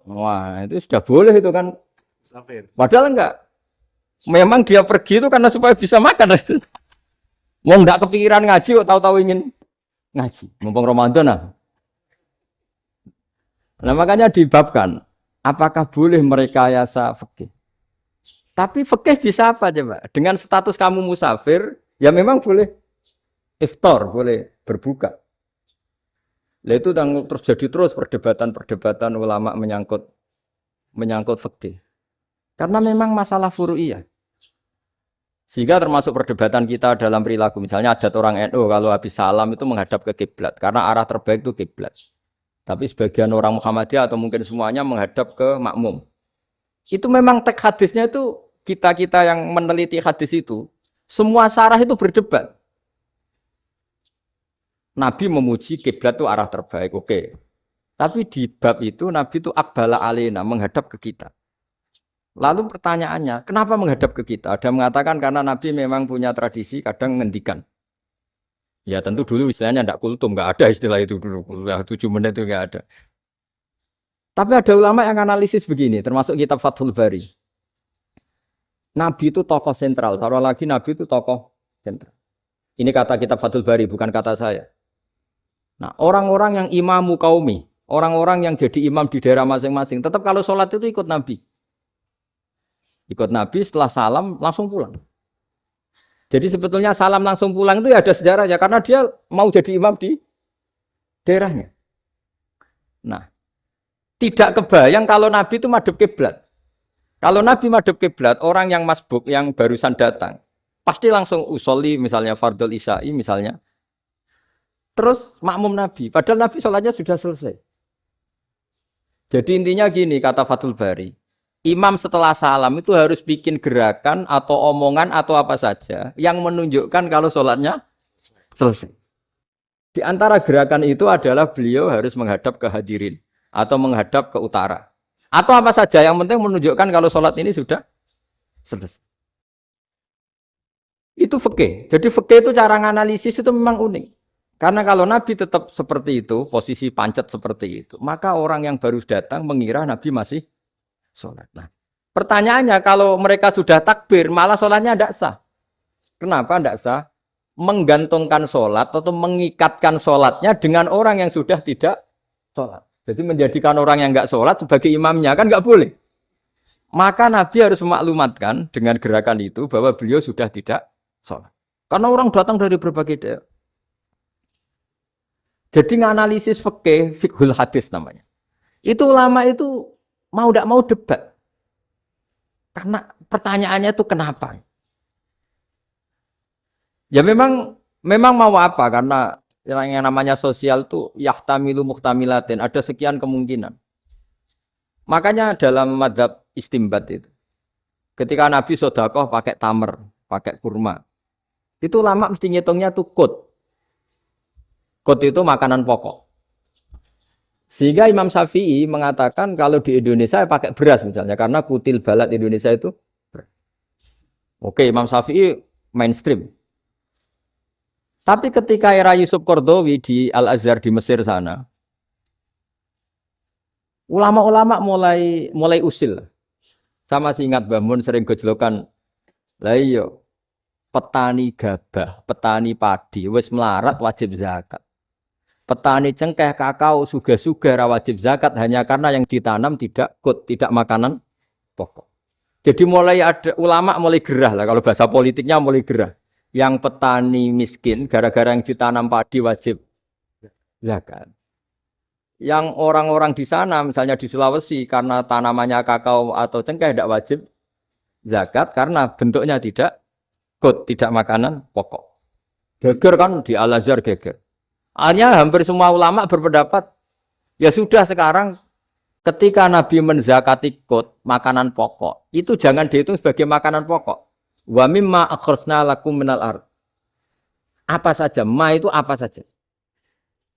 Wah, itu sudah boleh itu kan. Musafir. Padahal enggak. Memang dia pergi itu karena supaya bisa makan. Wong enggak kepikiran ngaji kok tahu-tahu ingin ngaji. Mumpung Ramadan Nah, makanya dibabkan, apakah boleh merekayasa fikih? Tapi fikih bisa apa coba? Dengan status kamu musafir, ya memang boleh iftar, boleh berbuka. Lah itu terus jadi terus perdebatan-perdebatan ulama menyangkut fikih. Karena memang masalah furu'iyah. Sehingga termasuk perdebatan kita dalam perilaku. Misalnya ada orang NU kalau habis salam itu menghadap ke kiblat karena arah terbaik itu kiblat. Tapi sebagian orang Muhammadiyah atau mungkin semuanya menghadap ke makmum. Itu memang teks hadisnya itu kita-kita yang meneliti hadis itu semua syarah itu berdebat. Nabi memuji kiblat itu arah terbaik, oke. Tapi di bab itu Nabi itu aqbala alina, menghadap ke kita. Lalu pertanyaannya, kenapa menghadap ke kita? Ada mengatakan karena Nabi memang punya tradisi kadang ngendikan. Ya tentu dulu istilahnya tidak kultum, nggak ada istilah itu dulu. 7 menit itu nggak ada. Tapi ada ulama yang analisis begini, termasuk kitab Fathul Bari. Nabi itu tokoh sentral, taruh lagi Nabi itu tokoh sentral. Ini kata kitab Fathul Bari, bukan kata saya. Nah, orang-orang yang imamu kaumi, orang-orang yang jadi imam di daerah masing-masing, tetap kalau sholat itu ikut Nabi. Ikut Nabi setelah salam langsung pulang. Jadi sebetulnya salam langsung pulang itu ya ada sejarahnya karena dia mau jadi imam di daerahnya. Nah, tidak kebayang kalau Nabi itu madhep kiblat. Kalau Nabi madhep kiblat, orang yang masbuk yang barusan datang pasti langsung usolli misalnya fardhu isya'i misalnya. Terus makmum Nabi, padahal Nabi sholatnya sudah selesai. Jadi intinya gini kata Fathul Bari. Imam setelah salam itu harus bikin gerakan atau omongan atau apa saja yang menunjukkan kalau sholatnya selesai. Di antara gerakan itu adalah beliau harus menghadap ke hadirin atau menghadap ke utara. Atau apa saja yang penting menunjukkan kalau sholat ini sudah selesai. Itu fikih. Jadi fikih itu cara menganalisis itu memang unik. Karena kalau Nabi tetap seperti itu, posisi pancet seperti itu, maka orang yang baru datang mengira Nabi masih sholat. Nah, pertanyaannya kalau mereka sudah takbir, malah sholatnya tidak sah. Kenapa tidak sah? Menggantungkan sholat atau mengikatkan sholatnya dengan orang yang sudah tidak sholat. Jadi menjadikan orang yang nggak sholat sebagai imamnya kan nggak boleh. Maka Nabi harus memaklumatkan dengan gerakan itu bahwa beliau sudah tidak sholat. Karena orang datang dari berbagai daerah. Jadi nganalisis fikih, fiqhul hadis namanya. Itu ulama itu mau tidak mau debat. Karena pertanyaannya itu kenapa? Ya memang mau apa? Karena yang namanya sosial itu yahtamilu muhtamilatin, ada sekian kemungkinan. Makanya dalam madzhab istimbat itu, ketika Nabi sedekah pakai tamer, pakai kurma, itu ulama mesti ngitungnya tuh kut. Kut itu makanan pokok. Sehingga Imam Syafi'i mengatakan kalau di Indonesia pakai beras misalnya karena kutil balat Indonesia itu beras. Oke, Imam Syafi'i mainstream. Tapi ketika era Yusuf Qaradawi di Al-Azhar di Mesir sana, ulama-ulama mulai usil. Sama sih ingat Mbah Mun sering gojlokan, lah iya petani gabah, petani padi wis melarat wajib zakat. Petani cengkeh, kakao, suga-suga wajib zakat hanya karena yang ditanam tidak makanan pokok. Jadi mulai ada ulama mulai gerah lah kalau bahasa politiknya mulai gerah. Yang petani miskin gara-gara yang ditanam padi wajib zakat. Yang orang-orang di sana misalnya di Sulawesi karena tanamannya kakao atau cengkeh tidak wajib zakat karena bentuknya tidak makanan pokok. Geger kan di Al-Azhar geger. Akhirnya hampir semua ulama berpendapat, ya sudah sekarang ketika Nabi menzakati makanan pokok, itu jangan dihitung sebagai makanan pokok. Wa mimma akhrsna lakum minal ard. Apa saja, ma itu apa saja.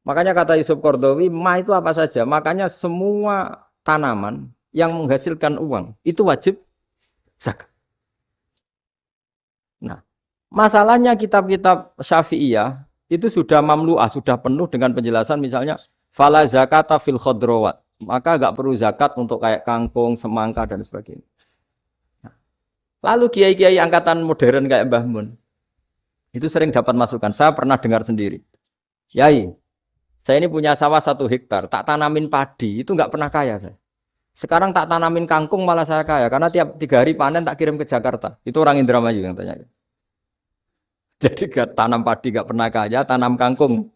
Makanya kata Yusuf Qaradawi, ma itu apa saja. Makanya semua tanaman yang menghasilkan uang, itu wajib zakat. Nah, masalahnya kitab-kitab Syafi'iyah, itu sudah mamlu'ah, sudah penuh dengan penjelasan misalnya fala zakata fil khadrawat, maka enggak perlu zakat untuk kayak kangkung, semangka dan sebagainya. Lalu kiai-kiai angkatan modern kayak Mbah Mun itu sering dapat masukan. Saya pernah dengar sendiri. Yai, Saya ini punya sawah 1 hektar, tak tanamin padi, itu nggak pernah kaya saya. Sekarang tak tanamin kangkung malah saya kaya, karena tiap 3 hari panen tak kirim ke Jakarta. Itu orang Indramayu yang tanya. Jadi gak tanam padi gak pernah kaya, tanam kangkung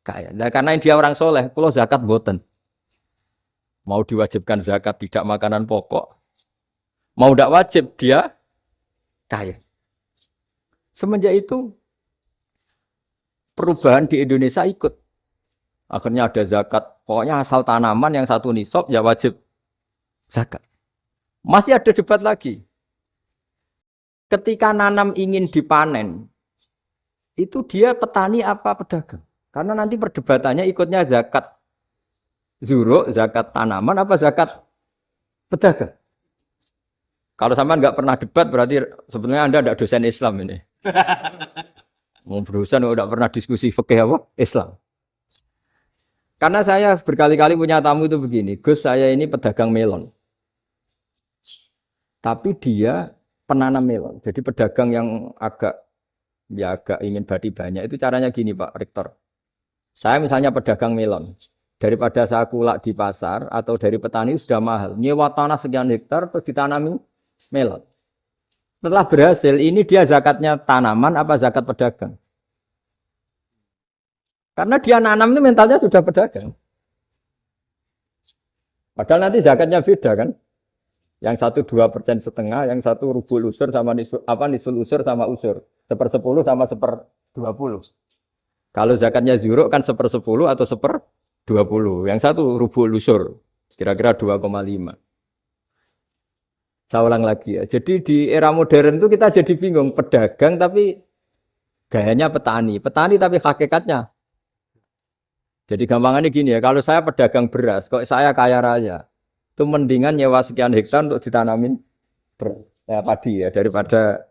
kaya. Nah, karena dia orang soleh, kalau zakat boten. Mau diwajibkan zakat tidak makanan pokok, mau tidak wajib dia kaya. Semenjak itu perubahan di Indonesia ikut. Akhirnya ada zakat. Pokoknya asal tanaman yang 1 nisab ya wajib zakat. Masih ada debat lagi. Ketika nanam ingin dipanen, itu dia petani apa pedagang? Karena nanti perdebatannya ikutnya zakat zuruk, zakat tanaman apa zakat pedagang. Kalau sampean nggak pernah debat berarti sebenarnya Anda tidak dosen Islam ini. Mau berusaha nggak pernah diskusi fikih apa Islam. Karena saya berkali-kali punya tamu itu begini, Gus saya ini pedagang melon. Tapi dia penanam melon. Jadi pedagang yang agak ingin badi banyak. Itu caranya gini Pak Rektor. Saya misalnya pedagang melon. Daripada saya kulak di pasar atau dari petani sudah mahal. Nyewa tanah sekian hektar terus ditanami melon. Setelah berhasil ini dia zakatnya tanaman apa zakat pedagang? Karena dia nanam itu mentalnya sudah pedagang. Padahal nanti zakatnya beda kan. Yang 1 2% setengah, yang 1 rubul usur sama nisul usur sama usur. 1/10 sama 1/20. Kalau zakatnya zuruk kan 1/10 atau 1/20. Yang 1 rubul usur, kira-kira 2,5. Saya ulang lagi ya. Jadi di era modern itu kita jadi bingung. Pedagang tapi gayanya petani. Petani tapi hakikatnya. Jadi gampangannya gini ya, kalau saya pedagang beras, kok saya kaya raya, itu mendingan nyewa sekian hektar untuk ditanamin padi ya, daripada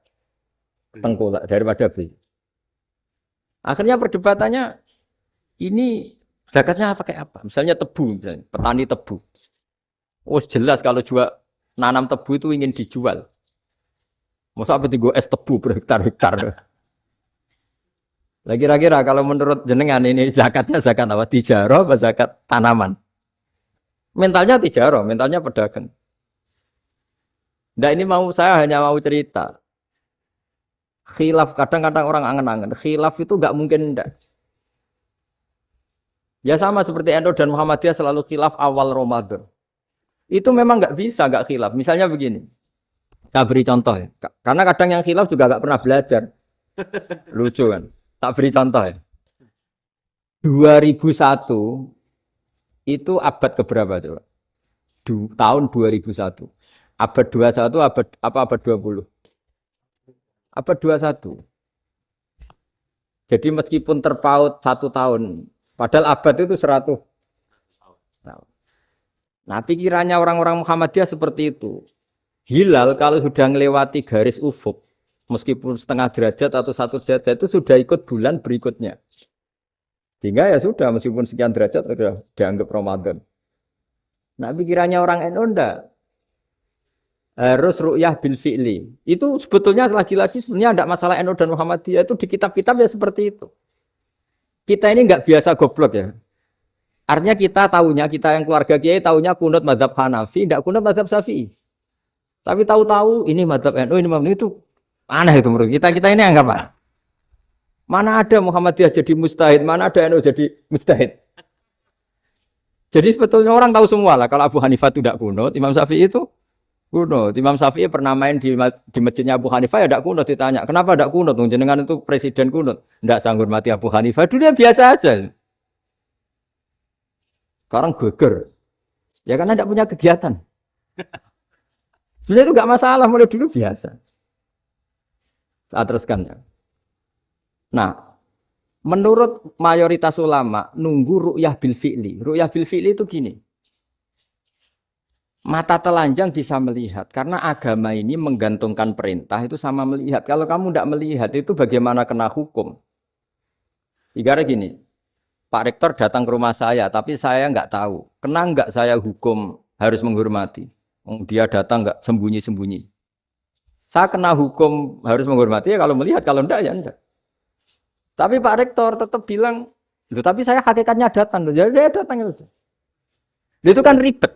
tengkulak, daripada beli. Akhirnya perdebatannya, ini zakatnya pakai apa? Misalnya tebu, misalnya, petani tebu. Oh jelas kalau nanam tebu itu ingin dijual. Masa apa tiga es tebu berhektar-hektar. Lah kira-kira kalau menurut jenengan ini zakatnya zakat apa? Tijarah apa zakat tanaman? Mentalnya tijarah, mentalnya pedagang. Nah ini saya hanya mau cerita. Khilaf, kadang-kadang orang angen-angen. Khilaf itu enggak mungkin enggak. Ya sama seperti NU dan Muhammadiyah selalu khilaf awal Ramadan. Itu memang enggak bisa enggak khilaf. Misalnya begini. Saya beri contoh ya. Karena kadang yang khilaf juga enggak pernah belajar. Lucu kan? Tak beri contoh ya. 2001 itu abad keberapa coba? Tahun 2001. Abad 21 abad 20? Abad 21. Jadi meskipun terpaut 1 tahun, padahal abad itu 100 tahun. Nah pikirannya orang-orang Muhammadiyah seperti itu. Hilal kalau sudah melewati garis ufuk, meskipun setengah derajat atau 1 derajat itu sudah ikut bulan berikutnya. Sehingga ya sudah meskipun sekian derajat sudah dianggap Ramadan. Nah pikirannya orang NU enggak. Harus ru'yah bil fi'li. Itu sebetulnya lagi-lagi sebenarnya enggak masalah NU dan Muhammadiyah itu di kitab-kitab ya seperti itu. Kita ini enggak biasa goblok ya. Artinya kita yang keluarga kiai tahunya kunut mazhab Hanafi, enggak kunut mazhab Syafi'i. Tapi tahu-tahu ini mazhab NU, ini mazhab itu aneh itu menurut kita ini anggap apa? Mana ada Muhammadiyah jadi mustahid, mana ada NU jadi mustahid. Jadi sebetulnya orang tahu semua lah kalau Abu Hanifah itu tidak kunut, Imam Syafi'i itu kunut. Imam Syafi'i pernah main di masjidnya Abu Hanifah ya tidak kunut, ditanya, kenapa tidak kunut? Jenengan itu presiden kunut. Tidak sanggup mati Abu Hanifah, dulu dia biasa aja. Sekarang geger. Ya karena tidak punya kegiatan. Sebenarnya itu enggak masalah, mulai dulu biasa. Saat teruskan ya. Nah, menurut mayoritas ulama nunggu ru'yah bil fi'li. Ru'yah bil fi'li itu gini. Mata telanjang bisa melihat karena agama ini menggantungkan perintah itu sama melihat. Kalau kamu tidak melihat itu bagaimana kena hukum? Ibarat gini. Pak Rektor datang ke rumah saya tapi saya enggak tahu. Kena enggak saya hukum harus menghormati? Dia datang enggak sembunyi-sembunyi. Saya kena hukum harus menghormati ya kalau melihat, kalau enggak ya enggak. Tapi Pak Rektor tetap bilang Loh, tapi saya hakikatnya datang, loh. Jadi saya datang itu. Itu kan ribet.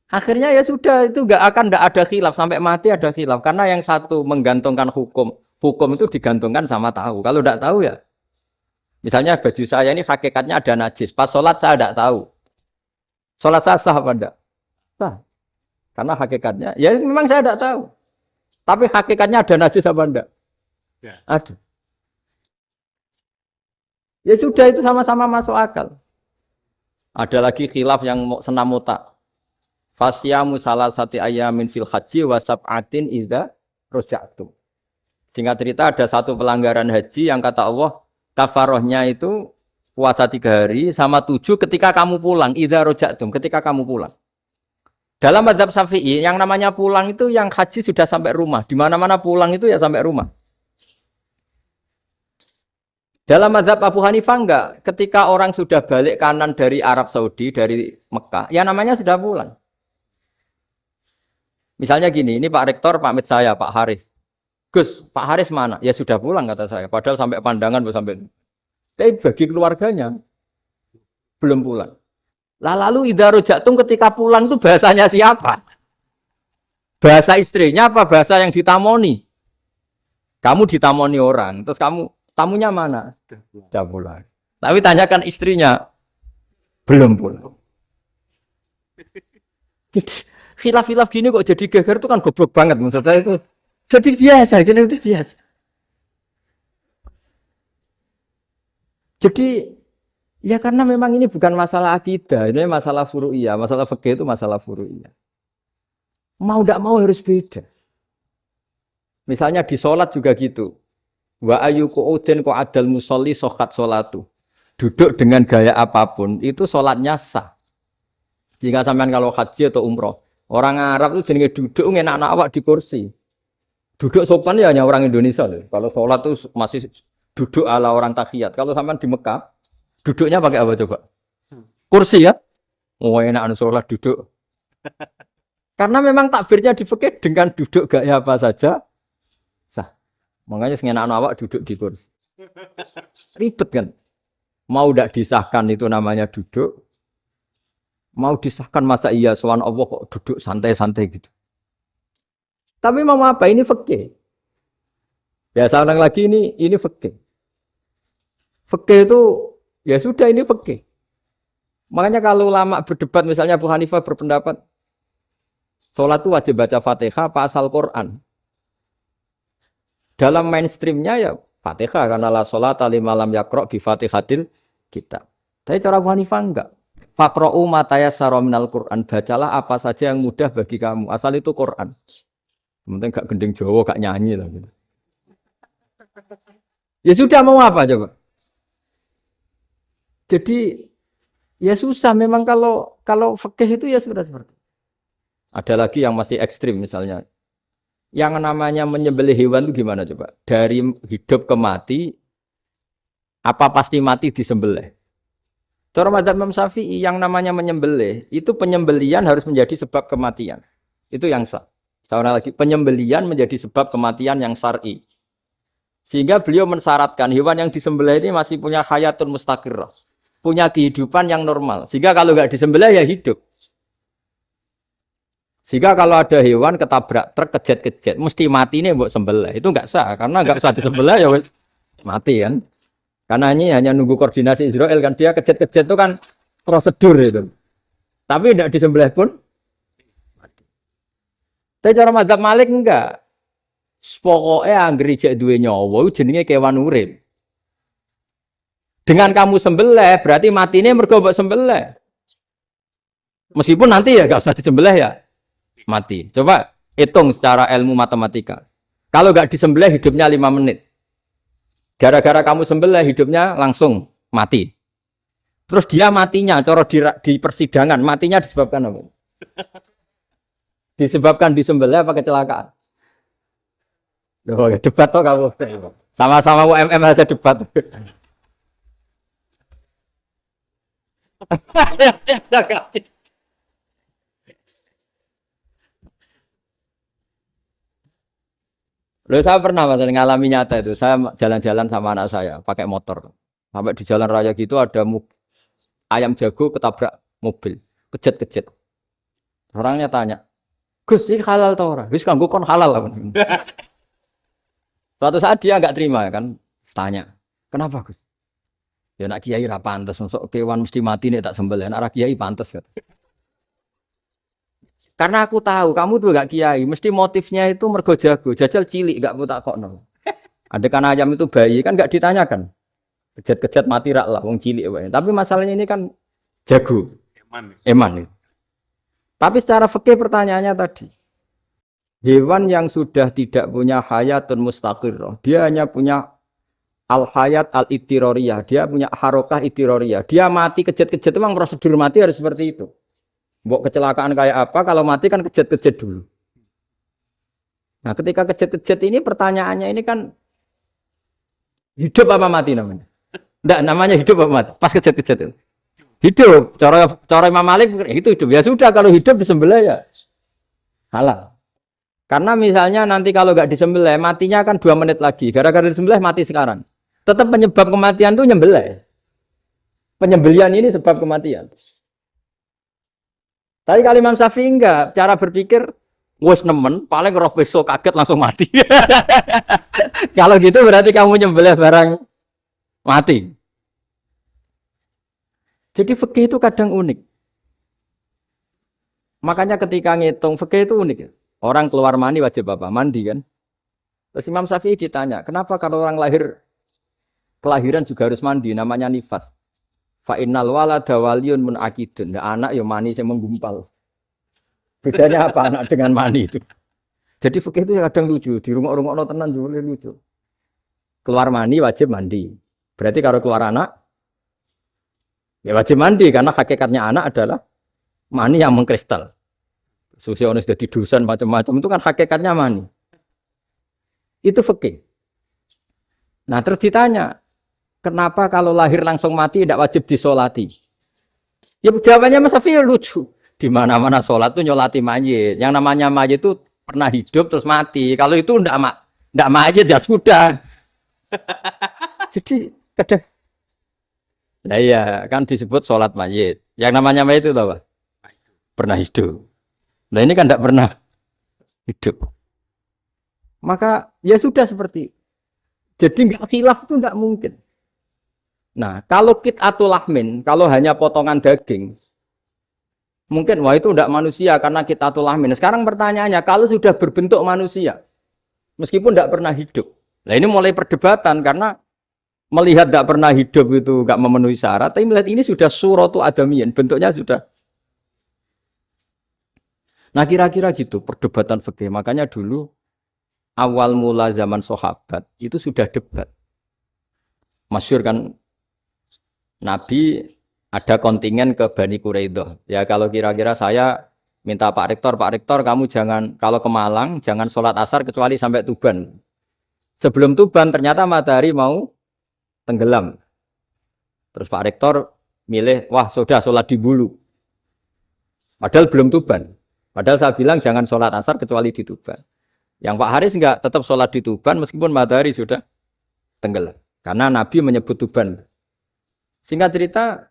Akhirnya ya sudah itu nggak ada khilaf sampai mati ada khilaf karena yang satu menggantungkan hukum itu digantungkan sama tahu. Kalau tidak tahu ya, misalnya baju saya ini hakikatnya ada najis. Pas sholat saya tidak tahu. Sholat saya sah apa enggak? Sah. Karena hakikatnya ya memang saya tidak tahu. Tapi hakikatnya ada najis apa enggak? Ya. Ada. Ya sudah itu sama-sama masuk akal. Ada lagi khilaf yang senam otak. Fasyamu salah satu ayamin fil haji wa sab'atin idza raja'tum. Singkat cerita ada satu pelanggaran haji yang kata Allah kafarohnya itu puasa 3 hari sama 7 ketika kamu pulang. Idza raja'tum, ketika kamu pulang. Dalam mazhab Syafi'i yang namanya pulang itu yang haji sudah sampai rumah. Di mana-mana pulang itu ya sampai rumah. Dalam mazhab Abu Hanifah enggak. Ketika orang sudah balik kanan dari Arab Saudi, dari Mekah, ya namanya sudah pulang. Misalnya gini, ini Pak Rektor pamit saya, Pak Haris. Gus, Pak Haris mana? Ya sudah pulang kata saya. Padahal sampai pandangan sampai. Tapi bagi keluarganya belum pulang. Lalu idza raja'tum ketika pulang itu bahasanya siapa? Bahasa istrinya apa bahasa yang ditamoni? Kamu ditamoni orang, terus kamu tamunya mana? Sudah pulang. Tapi tanyakan istrinya belum pulang. Khilaf-khilaf gini kok jadi geger itu kan goblok banget maksud saya itu. Jadi biasa, gini itu biasa. Jadi ya karena memang ini bukan masalah akidah, ini masalah furu'iyah, masalah fikih itu masalah furu'iyah. Mau tidak mau harus beda. Misalnya di sholat juga gitu. Wa ayyuku udin ko adal musolli sokat sholatu. Duduk dengan gaya apapun itu sholatnya sah. Jika sampean kalau haji atau umroh. Orang Arab itu jenenge duduk enak-enak awak di kursi. Duduk sopan ya hanya orang Indonesia loh. Kalau sholat itu masih duduk ala orang tahiyat. Kalau sampean di Mekah, duduknya pakai apa coba? Kursi ya? Oh enak sholat duduk. Karena memang takbirnya di fikih dengan duduk gaya apa saja sah. Makanya sengenak awak duduk di kursi. Ribet kan? Mau tidak disahkan itu namanya duduk. Mau disahkan masa iya soal Allah kok duduk santai-santai gitu. Tapi mau apa? Ini fikih. Biasa orang lagi ini fikih. Fikih itu ya sudah ini fikih. Makanya kalau ulama berdebat misalnya Abu Hanifah berpendapat sholat itu wajib baca Fatihah apa asal Quran. Dalam mainstreamnya ya Fatihah karena la sholata liman lam yaqra bi Fatihatil kitab. Tapi cara Abu Hanifah enggak. Faqra'u ma tayassara minal Qur'an. Bacalah apa saja yang mudah bagi kamu. Asal itu Quran. Penting gak gending Jawa, gak nyanyi lah gitu. Ya sudah mau apa coba? Jadi ya susah memang kalau fikih itu ya sudah seperti. Ada lagi yang masih ekstrim misalnya. Yang namanya menyembelih hewan itu gimana coba? Dari hidup ke mati apa pasti mati disembelih? Cara mazhab Imam Syafi'i yang namanya menyembelih itu penyembelian harus menjadi sebab kematian. Itu yang sah. Sekarang lagi penyembelian menjadi sebab kematian yang syar'i. Sehingga beliau mensyaratkan hewan yang disembelih ini masih punya hayatun mustaqirrah. Punya kehidupan yang normal. Sehingga kalau nggak disembelih ya hidup. Sehingga kalau ada hewan ketabrak truk kejet-kejet, mesti mati nih buat sembelih. Itu nggak sah karena nggak usah disembelih ya wes mati kan. Karena ini hanya nunggu koordinasi Israel kan dia kejet-kejet itu kan prosedur itu. Tapi tidak disembelih pun mati. Tapi cara mazhab Malik enggak. Pokoknya anggere jek duwe nyawa jenenge kewan urip. Dengan kamu sembelih berarti matine mergo mbok sembelih. Meskipun nanti ya enggak usah disembelih ya mati. Coba hitung secara ilmu matematika. Kalau enggak disembelih hidupnya 5 menit. Gara-gara kamu sembelih hidupnya langsung mati. Terus dia matinya, cara di persidangan, matinya disebabkan apa? Disebabkan disembelih apa kecelakaan? Oh, debat toh kamu. Sama-sama UMM aja debat. Loh, saya pernah mas, ngalami nyata itu. Saya jalan-jalan sama anak saya pakai motor. Sampai di jalan raya gitu ada ayam jago ketabrak mobil, kejet-kejet. Orangnya tanya, Gus, ini halal tau ora? Wis kanggo kon halal lah. Suatu saat dia nggak terima kan, tanya, kenapa Gus? Ya nak kiai ra pantes, masuk kewan mesti mati nih tak sembelih. Nak kiai pantes kata. Karena aku tahu kamu tuh gak kiai, mesti motifnya itu mergo jago, jajal cilik gak tak kokno. Ada kan ayam itu bayi kan gak ditanyakan. Kejat-kejat mati rak lah, wong cilik wae. Tapi masalahnya ini kan jago, eman. Tapi secara fikih pertanyaannya tadi, hewan yang sudah tidak punya hayatun mustaqirrah, dia hanya punya al-hayat al-ittiroriyah, dia punya harokah ittiroriyah. Dia mati kejat-kejat memang prosedur mati harus seperti itu. Mbok kecelakaan kayak apa, kalau mati kan kejat-kejat dulu. Nah ketika kejat-kejat ini pertanyaannya ini kan hidup apa mati namanya? Enggak, namanya hidup apa mati? Pas kejat-kejat itu. Hidup. Cara Imam Malik itu hidup. Ya sudah kalau hidup disembelih ya halal. Karena misalnya nanti kalau nggak disembelih matinya kan 2 menit lagi. Gara-gara disembelih mati sekarang. Tetap penyebab kematian itu nyembelih. Penyembelian ini sebab kematian. Tapi kalau Imam Syafi'i enggak, cara berpikir wes nemen, paling roh besok kaget langsung mati. Kalau gitu berarti kamu nyembelih barang mati. Jadi fikih itu kadang unik. Makanya ketika ngitung fikih itu unik. Orang keluar mani wajib apa? Mandi kan? Terus Imam Syafi'i ditanya, kenapa kalau orang lahir kelahiran juga harus mandi? Namanya nifas. Fa innal walada waliyun munakidun. Ya, anak ya mani yang menggumpal. Bedanya apa anak dengan mani itu? Jadi fikih itu kadang lucu, di rumah-rumah tenan juga lucu. Keluar mani wajib mandi. Berarti kalau keluar anak ya wajib mandi karena hakikatnya anak adalah mani yang mengkristal. Sosialnya sudah didusan macam-macam itu kan hakikatnya mani. Itu fikih. Nah, terus ditanya, kenapa kalau lahir langsung mati tidak wajib disolati? Ya jawabannya Mas Syafi'i lucu. Di mana-mana sholat tuh nyolati mayit. Yang namanya mayit itu pernah hidup terus mati. Kalau itu ndak mayit ya sudah. Jadi kadang, nah iya kan disebut sholat mayit. Yang namanya mayit itu apa? Pernah hidup. Nah ini kan ndak pernah hidup. Maka ya sudah seperti. Jadi nggak khilaf itu nggak mungkin. Nah kalau qit'atul lahmin, kalau hanya potongan daging. Mungkin wah itu tidak manusia karena kita lahmin. Sekarang pertanyaannya kalau sudah berbentuk manusia meskipun tidak pernah hidup. Nah ini mulai perdebatan karena melihat tidak pernah hidup itu nggak memenuhi syarat. Tapi melihat ini sudah suratu adamiyin, bentuknya sudah. Nah kira-kira gitu perdebatan fikih. Makanya dulu awal mula zaman sahabat itu sudah debat. Masyhur kan Nabi ada kontingen ke Bani Quraidah. Ya kalau kira-kira saya minta Pak Rektor kamu jangan kalau ke Malang jangan sholat asar kecuali sampai Tuban. Sebelum Tuban ternyata matahari mau tenggelam. Terus Pak Rektor milih, wah sudah sholat di Bulu. Padahal belum Tuban. Padahal saya bilang jangan sholat asar kecuali di Tuban. Yang Pak Haris enggak tetap sholat di Tuban meskipun matahari sudah tenggelam. Karena Nabi menyebut Tuban. Singkat cerita,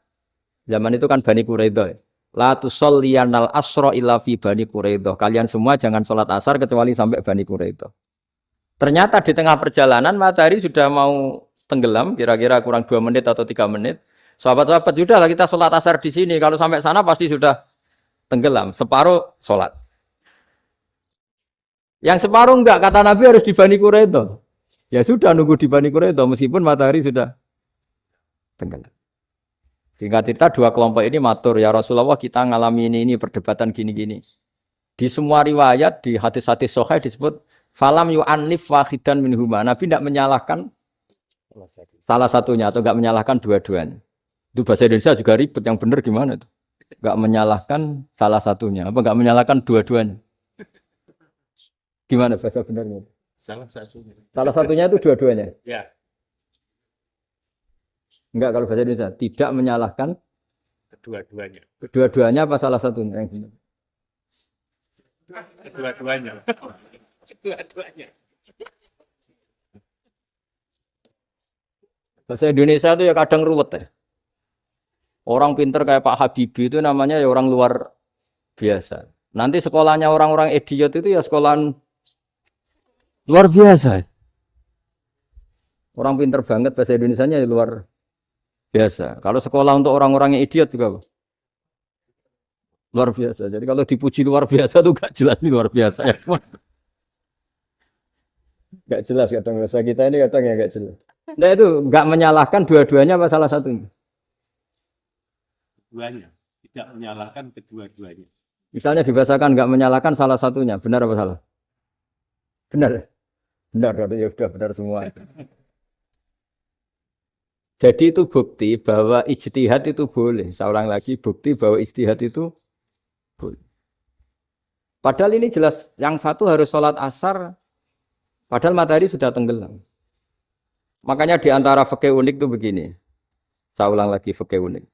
zaman itu kan Bani Quraidah. La tusolliyanal asra illa fi Bani Quraidah. Kalian semua jangan sholat asar kecuali sampai Bani Quraidah. Ternyata di tengah perjalanan matahari sudah mau tenggelam, kira-kira kurang 2 menit atau 3 menit. Sahabat-sahabat sudah lah kita sholat asar di sini. Kalau sampai sana pasti sudah tenggelam. Separuh sholat. Yang separuh enggak, kata Nabi harus di Bani Quraidah. Ya sudah nunggu di Bani Quraidah meskipun matahari sudah tenggelam. Singkat cerita 2 kelompok ini matur, ya Rasulullah kita ngalami ini perdebatan gini-gini. Di semua riwayat, di hadis-hadis sahih disebut falam yu'annif wahidan minhuma. Nabi tidak menyalahkan salah satunya atau enggak menyalahkan dua-duanya. Itu bahasa Indonesia juga ribet, yang benar gimana itu? Enggak menyalahkan salah satunya, apa enggak menyalahkan dua-duanya? Gimana bahasa benernya? Salah satunya. Salah satunya itu dua-duanya? Ya. Enggak kalau bahasa Indonesia tidak menyalahkan Kedua-duanya. Kedua-duanya apa salah satunya yang benar? Kedua-duanya. Kedua-duanya. Bahasa Indonesia itu ya kadang ruwet ya. Orang pinter kayak Pak Habibie itu namanya ya orang luar biasa. Nanti sekolahnya orang-orang idiot itu ya sekolahan luar biasa. Orang pinter banget bahasa Indonesianya ya luar biasa. Kalau sekolah untuk orang-orang yang idiot juga luar biasa. Jadi kalau dipuji luar biasa tuh gak jelas nih luar biasa ya. Gak jelas kadang bahasa kita ini kadang ya gak jelas. Nah itu gak menyalahkan dua-duanya apa salah satunya. Keduanya, tidak menyalahkan kedua-duanya. Misalnya dibahasakan gak menyalahkan salah satunya, benar apa salah? Benar. Benar, ya sudah benar semua. Jadi itu bukti bahwa ijtihad itu boleh. Saya ulang lagi, bukti bahwa ijtihad itu boleh. Padahal ini jelas, yang satu harus sholat asar, padahal matahari sudah tenggelam. Makanya di antara fikih unik itu begini. Saya ulang lagi fikih unik.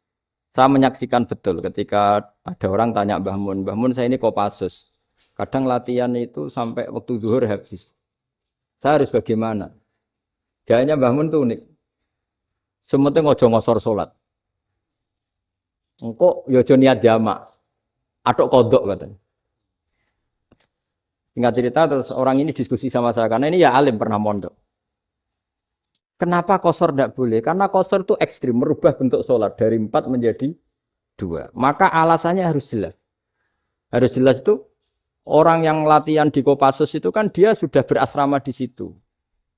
Saya menyaksikan betul ketika ada orang tanya Mbah Mun saya ini Kopassus. Kadang latihan itu sampai waktu zuhur habis. Saya harus bagaimana? Jawabnya Mbah Mun itu unik. Sementing ojo ngosor sholat. Engko yo ojo niat jamak. Atok kodok katanya. Singkat cerita terus orang ini diskusi sama saya karena ini ya alim pernah mondok. Kenapa kosor tidak boleh? Karena kosor itu ekstrim, merubah bentuk sholat dari 4 menjadi 2. Maka alasannya harus jelas. Harus jelas itu orang yang latihan di Kopassus itu kan dia sudah berasrama di situ.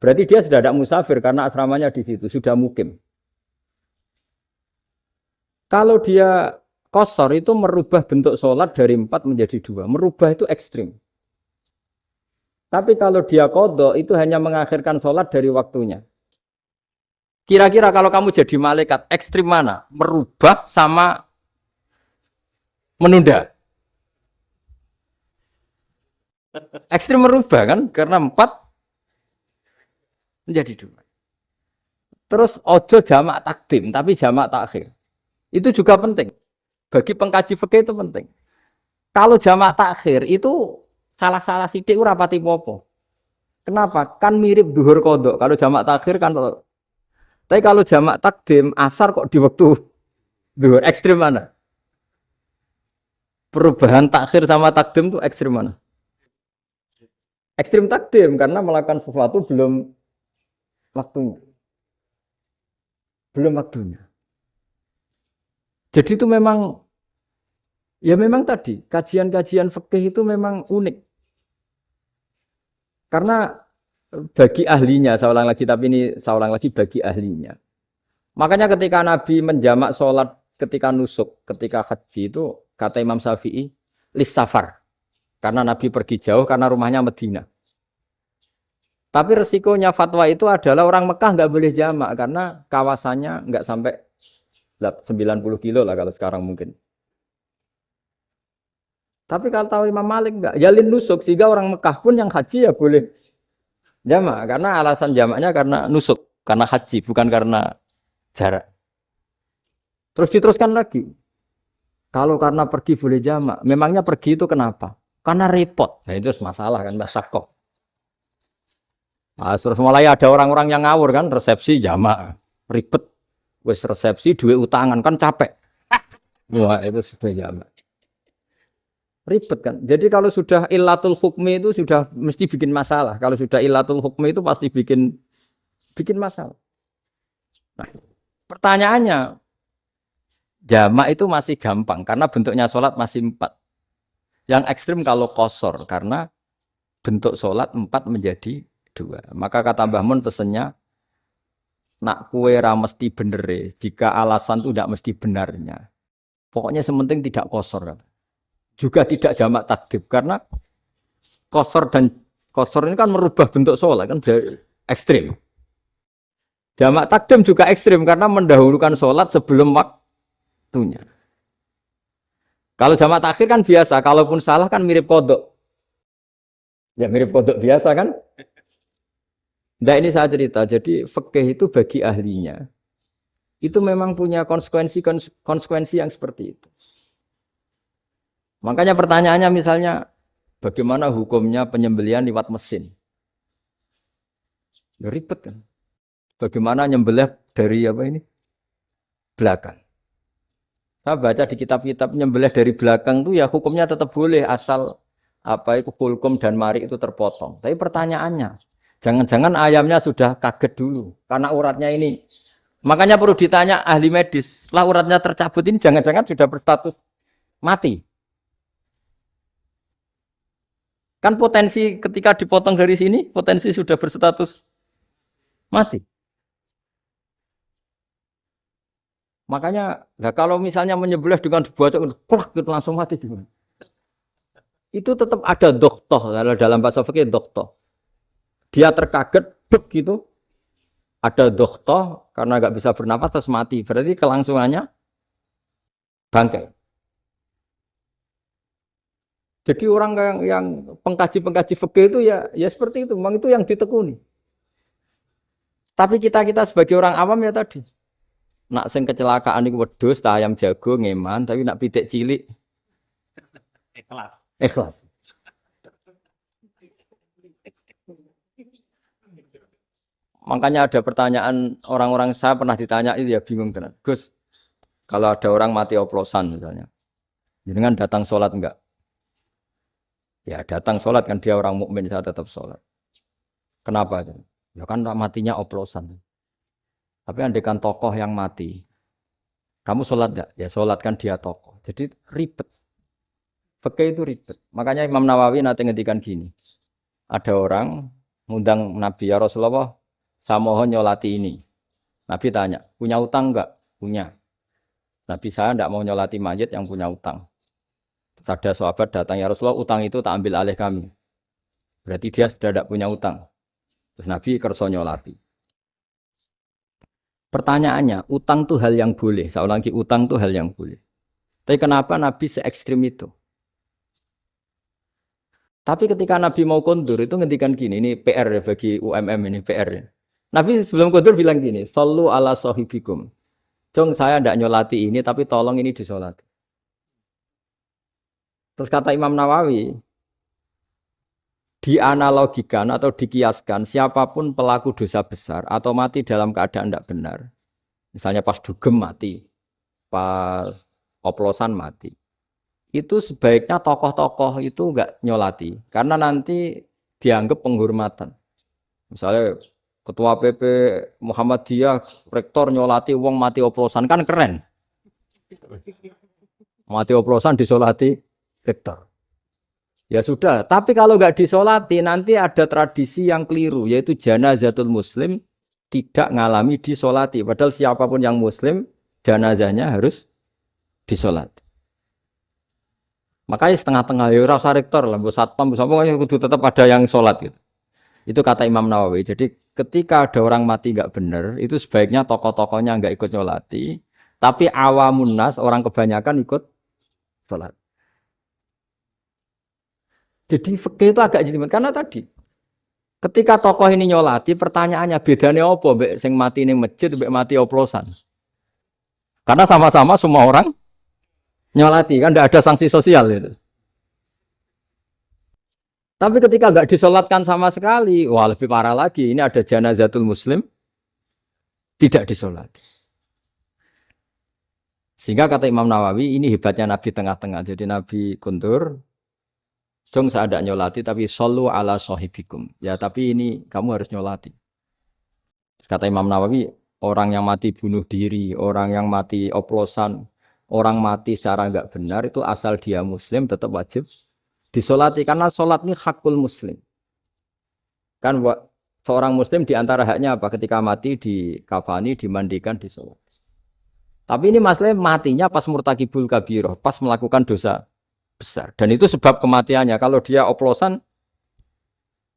Berarti dia sudah tidak musafir karena asramanya di situ, sudah mukim. Kalau dia kosor itu merubah bentuk sholat dari 4 menjadi 2. Merubah itu ekstrim. Tapi kalau dia qadha itu hanya mengakhirkan sholat dari waktunya. Kira-kira kalau kamu jadi malaikat, ekstrim mana? Merubah sama menunda? Ekstrim merubah kan? Karena 4 menjadi 2. Terus ojo jamak takdim, tapi jamak takhir. Itu juga penting. Bagi pengkaji fikih itu penting. Kalau jamak takhir itu salah-salah sidik ora pati popo. Kenapa? Kan mirip duhur qadha. Kalau jamak takhir kan tapi kalau jamak takdim asar kok di waktu duhur ekstrim mana? Perubahan takhir sama takdim itu ekstrim mana? Ekstrim takdim karena melakukan sesuatu belum waktunya. Belum waktunya. Jadi itu memang ya memang tadi kajian-kajian fikih itu memang unik. Karena bagi ahlinya, saya ulang lagi tapi ini saya ulang lagi bagi ahlinya. Makanya ketika Nabi menjamak sholat ketika nusuk, ketika haji itu kata Imam Syafi'i lis safar. Karena Nabi pergi jauh karena rumahnya Medina. Tapi resikonya fatwa itu adalah orang Mekah nggak boleh jamak karena kawasannya nggak sampai 90 kilo lah kalau sekarang mungkin. Tapi kalau tahu Imam Malik nggak, jalin nusuk sehingga orang Mekah pun yang haji ya boleh jamak karena alasan jamaknya karena nusuk, karena haji bukan karena jarak. Terus diteruskan lagi. Kalau karena pergi boleh jamak, memangnya pergi itu kenapa? Karena repot. Nah itu masalah kan masyakoh. Nah, terus mulai ada orang-orang yang ngawur kan resepsi jamak, ribet. Wes resepsi duit utangan kan capek. Wah itu sudah jamak. Ribet kan. Jadi kalau sudah illatul hukmi itu sudah mesti bikin masalah. Kalau sudah illatul hukmi itu pasti bikin masalah. Nah, pertanyaannya, jamak itu masih gampang karena bentuknya sholat masih 4. Yang ekstrim kalau qashar karena bentuk sholat 4 menjadi 2. Maka kata Mbah Mun pesennya, nak kue ra mesti bener jika alasan itu tidak mesti benarnya. Pokoknya sementing tidak qashar. Juga tidak jamak takdim karena qashar ini kan merubah bentuk sholat kan ekstrim. Jamak takdim juga ekstrim karena mendahulukan sholat sebelum waktunya. Kalau jamak takhir kan biasa, kalaupun salah kan mirip kodok. Ya mirip kodok biasa kan. Nah ini saya cerita, jadi fikih itu bagi ahlinya itu memang punya konsekuensi yang seperti itu. Makanya pertanyaannya misalnya, bagaimana hukumnya penyembelihan lewat mesin? Ya, ribet kan? Bagaimana nyembelih dari apa ini? Belakang. Saya baca di kitab-kitab nyembelih dari belakang tuh ya hukumnya tetap boleh asal apa itu kulkum dan mari itu terpotong. Tapi pertanyaannya, jangan-jangan ayamnya sudah kaget dulu karena uratnya ini. Makanya perlu ditanya ahli medis, lah uratnya tercabut ini jangan-jangan sudah berstatus mati. Kan potensi ketika dipotong dari sini, potensi sudah berstatus mati. Makanya, nah kalau misalnya menyembelih dengan dibaca, gitu langsung mati gimana? Itu tetap ada dokter, kalau dalam bahasa fikih dokter. Dia terkaget, gitu, ada dokter karena nggak bisa bernafas terus mati. Berarti kelangsungannya bangkai. Jadi orang yang pengkaji fikih itu ya seperti itu, memang itu yang ditekuni. Tapi kita sebagai orang awam ya tadi, nak sing kecelakaan itu wedhus, ayam jago ngeman, tapi nak pitik cilik ikhlas. Makanya ada pertanyaan orang-orang, saya pernah ditanya itu ya bingung tenan. Gus, kalau ada orang mati oplosan misalnya, jenengan datang sholat enggak? Ya datang sholat kan dia orang mukmin, saya tetap sholat. Kenapa? Ya kan matinya oplosan. Tapi andaikan tokoh yang mati, kamu sholat enggak? Ya sholat kan dia tokoh. Jadi ribet. Fikih itu ribet. Makanya Imam Nawawi nanti ngendikan gini. Ada orang ngundang Nabi, ya Rasulullah, saya mohon nyolati ini. Nabi tanya, punya utang enggak? Punya. Nabi, saya enggak mau nyolati mayit yang punya utang. Terus ada sahabat datang, ya Rasulullah, utang itu tak ambil alih kami. Berarti dia sudah tidak punya utang. Terus Nabi kerso nyolati. Pertanyaannya, utang itu hal yang boleh. Saya ulangi, utang itu hal yang boleh. Tapi kenapa Nabi se-ekstrim itu? Tapi ketika Nabi mau kondur itu ngendikan gini, ini PR ya bagi UMM ini PR ya. Nabi sebelum kondur bilang gini, sallu ala sahibikum. Jong saya tidak nyolati ini tapi tolong ini disolati. Terus kata Imam Nawawi, dianalogikan atau dikiaskan siapapun pelaku dosa besar atau mati dalam keadaan tidak benar. Misalnya pas dugem mati, pas oplosan mati. Itu sebaiknya tokoh-tokoh itu enggak nyolati karena nanti dianggap penghormatan. Misalnya ketua PP Muhammadiyah rektor nyolati wong mati oplosan kan keren. Mati oplosan disolati rektor. Ya sudah, tapi kalau enggak disolati nanti ada tradisi yang keliru yaitu janazatul muslim tidak ngalami disolati. Padahal siapapun yang muslim janazahnya harus disolati. Makanya setengah-tengah ya rasa rektor lah, satpam pokoknya kudu tetap ada yang sholat gitu. Itu kata Imam Nawawi. Jadi ketika ada orang mati nggak benar, itu sebaiknya tokoh-tokohnya nggak ikut nyolati, tapi awamun nas orang kebanyakan ikut sholat. Jadi fikih itu agak jelimet karena tadi ketika tokoh ini nyolati, pertanyaannya bedanya apa mbek sing mati ning masjid mbek mati oplosan? Karena sama-sama semua orang nyolati kan tidak ada sanksi sosial itu. Tapi ketika nggak disolatkan sama sekali, wah lebih parah lagi. Ini ada janazatul muslim tidak disolati. Sehingga kata Imam Nawawi ini hebatnya Nabi tengah-tengah. Jadi Nabi kuntur, jong saya tidak nyolati tapi sallu ala sahibikum. Ya tapi ini kamu harus nyolati. Kata Imam Nawawi orang yang mati bunuh diri, orang yang mati oplosan, orang mati secara enggak benar itu asal dia muslim tetap wajib disolati karena solat ini hakul muslim. Kan seorang muslim diantara haknya apa? Ketika mati dikafani, dimandikan, disolat. Tapi ini masalahnya matinya pas murtakibul kabiroh, pas melakukan dosa besar. Dan itu sebab kematiannya. Kalau dia oplosan,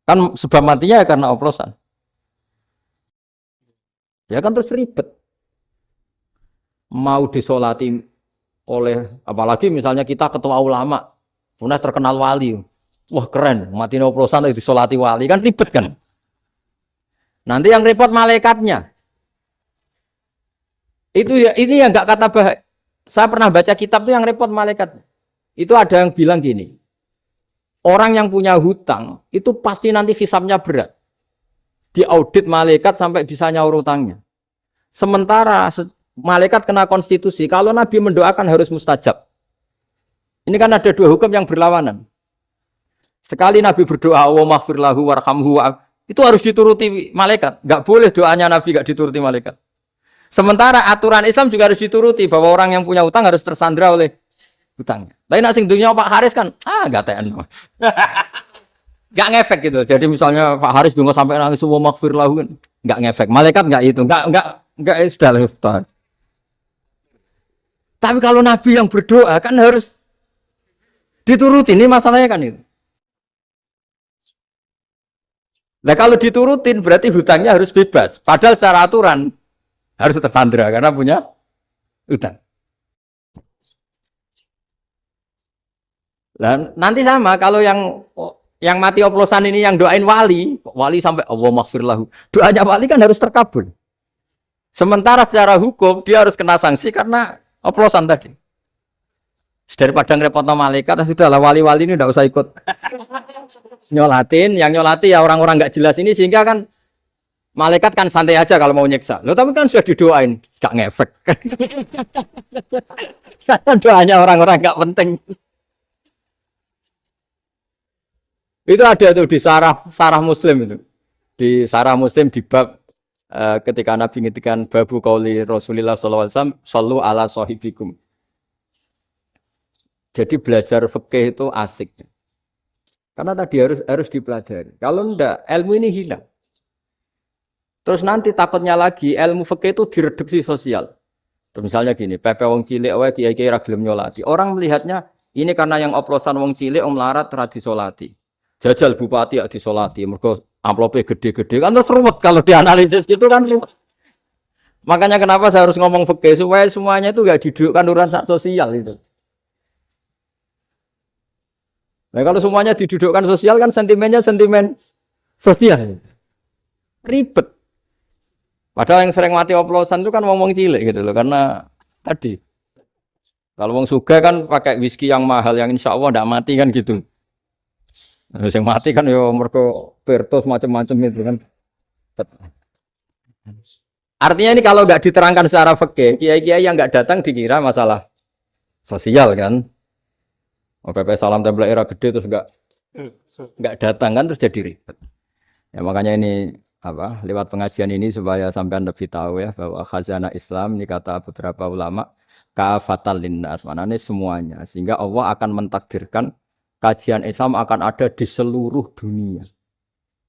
kan sebab matinya ya karena oplosan. Ya kan terus ribet. Mau disolati oleh apalagi misalnya kita ketua ulama, punya terkenal wali, wah keren, mati oplosan itu disolati wali kan ribet kan. Nanti yang repot malaikatnya. Itu ya ini yang nggak kata bahaya. Saya pernah baca kitab tuh yang repot malaikat. Itu ada yang bilang gini, orang yang punya hutang itu pasti nanti hisabnya berat. Diaudit malaikat sampai bisa nyaur hutangnya. Sementara malaikat kena konstitusi, kalau Nabi mendoakan harus mustajab. Ini kan ada dua hukum yang berlawanan. Sekali Nabi berdoa, wa maghfir lahu warhamhu, itu harus dituruti malaikat. Enggak boleh doanya Nabi enggak dituruti malaikat. Sementara aturan Islam juga harus dituruti bahwa orang yang punya utang harus tersandra oleh utangnya. Tapi nak sing dunia Pak Haris kan, enggak TN. Enggak ngefek gitu. Jadi misalnya Pak Haris donga sampai nangis wa maghfir lahu kan enggak ngefek. Malaikat enggak itu, enggak sudah lewat. Tapi kalau Nabi yang berdoa kan harus dituruti, ini masalahnya kan itu. Nah kalau diturutin berarti hutangnya harus bebas. Padahal secara aturan harus tersandra karena punya hutang. Nah, nanti sama kalau yang mati oplosan ini yang doain wali sampai Allah maghfir lahu. Doanya wali kan harus terkabul. Sementara secara hukum dia harus kena sanksi karena oplosan tadi. Daripada ngerepotno malaikat, sudahlah wali-wali ini tidak usah ikut nyolatin. Yang nyolati ya orang-orang nggak jelas ini, sehingga kan malaikat kan santai aja kalau mau nyiksa. Loh tapi kan sudah didoain, gak ngefek. Doanya orang-orang nggak penting. Itu ada tuh di sarah Muslim itu. Di sarah Muslim di bab ketika Nabi ngintikan babu qauli Rasulullah sallallahu alaihi wasallam, shallu ala sahibikum. Jadi belajar fikih itu asik. Karena tadi harus dipelajari. Kalau enggak, ilmu ini hilang. Terus nanti takutnya lagi ilmu fikih itu direduksi sosial. Terus misalnya gini, pepe wong cilik wae kiai-kiai ra gelem nyolati. Orang melihatnya ini karena yang oplosan wong cilik om larat ra disolati. Jajal bupati ya disolati, mergo amplope gede-gede kan terus ruwet kalau dianalisis gitu kan ruwet. Makanya kenapa saya harus ngomong fikih supaya semuanya itu enggak didudukkan urusan sosial itu. Nah kalau semuanya didudukkan sosial kan sentimennya sentimen sosial. Ribet. Padahal yang sering mati oplosan itu kan wong cilik gitu loh. Karena tadi. Kalau wong sugih kan pakai whisky yang mahal yang insya Allah tidak mati kan gitu. Nah, yang mati kan ya mergo pertos macam-macam itu kan. Artinya ini kalau nggak diterangkan secara fikih, kiai-kiai yang nggak datang dikira masalah sosial kan. PP salam tempel era gede terus enggak datang kan terus jadi ribet. Ya makanya ini lewat pengajian ini supaya sampean lebih tahu ya bahwa khazanah Islam ini kata beberapa ulama kafatal linnas, maknanya semuanya, sehingga Allah akan mentakdirkan kajian Islam akan ada di seluruh dunia.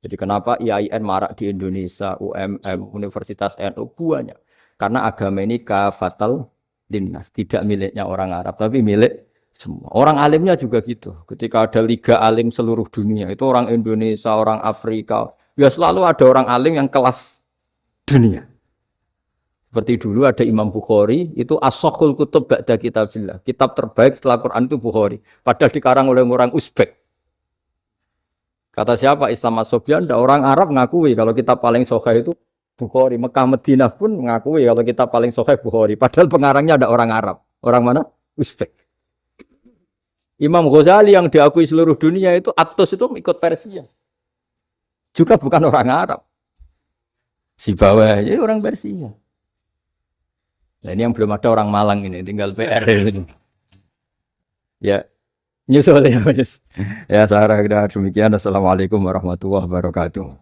Jadi kenapa IAIN marak di Indonesia, UMM, Universitas NU banyak? Karena agama ini kafatal linnas, tidak miliknya orang Arab tapi milik semua. Orang alimnya juga gitu. Ketika ada liga alim seluruh dunia, itu orang Indonesia, orang Afrika, ya selalu ada orang alim yang kelas dunia. Seperti dulu ada Imam Bukhari, itu as-sahhul kutub ba'da kitabillah. Kitab terbaik setelah Quran itu Bukhari. Padahal dikarang oleh orang Uzbek. Kata siapa? Islam As-Sobyan, orang Arab mengakui kalau kitab paling sahih itu Bukhari. Mekah Madinah pun mengakui kalau kitab paling sahih Bukhari. Padahal pengarangnya ada orang Arab. Orang mana? Uzbek. Imam Ghazali yang diakui seluruh dunia itu Atos itu ikut Persia. Juga bukan orang Arab. Si bawah jadi orang Persia. Nah ini yang belum ada orang Malang ini, tinggal PR ini. Ya, nyusul ya. Ya, saya kira demikian. Assalamualaikum warahmatullahi wabarakatuh.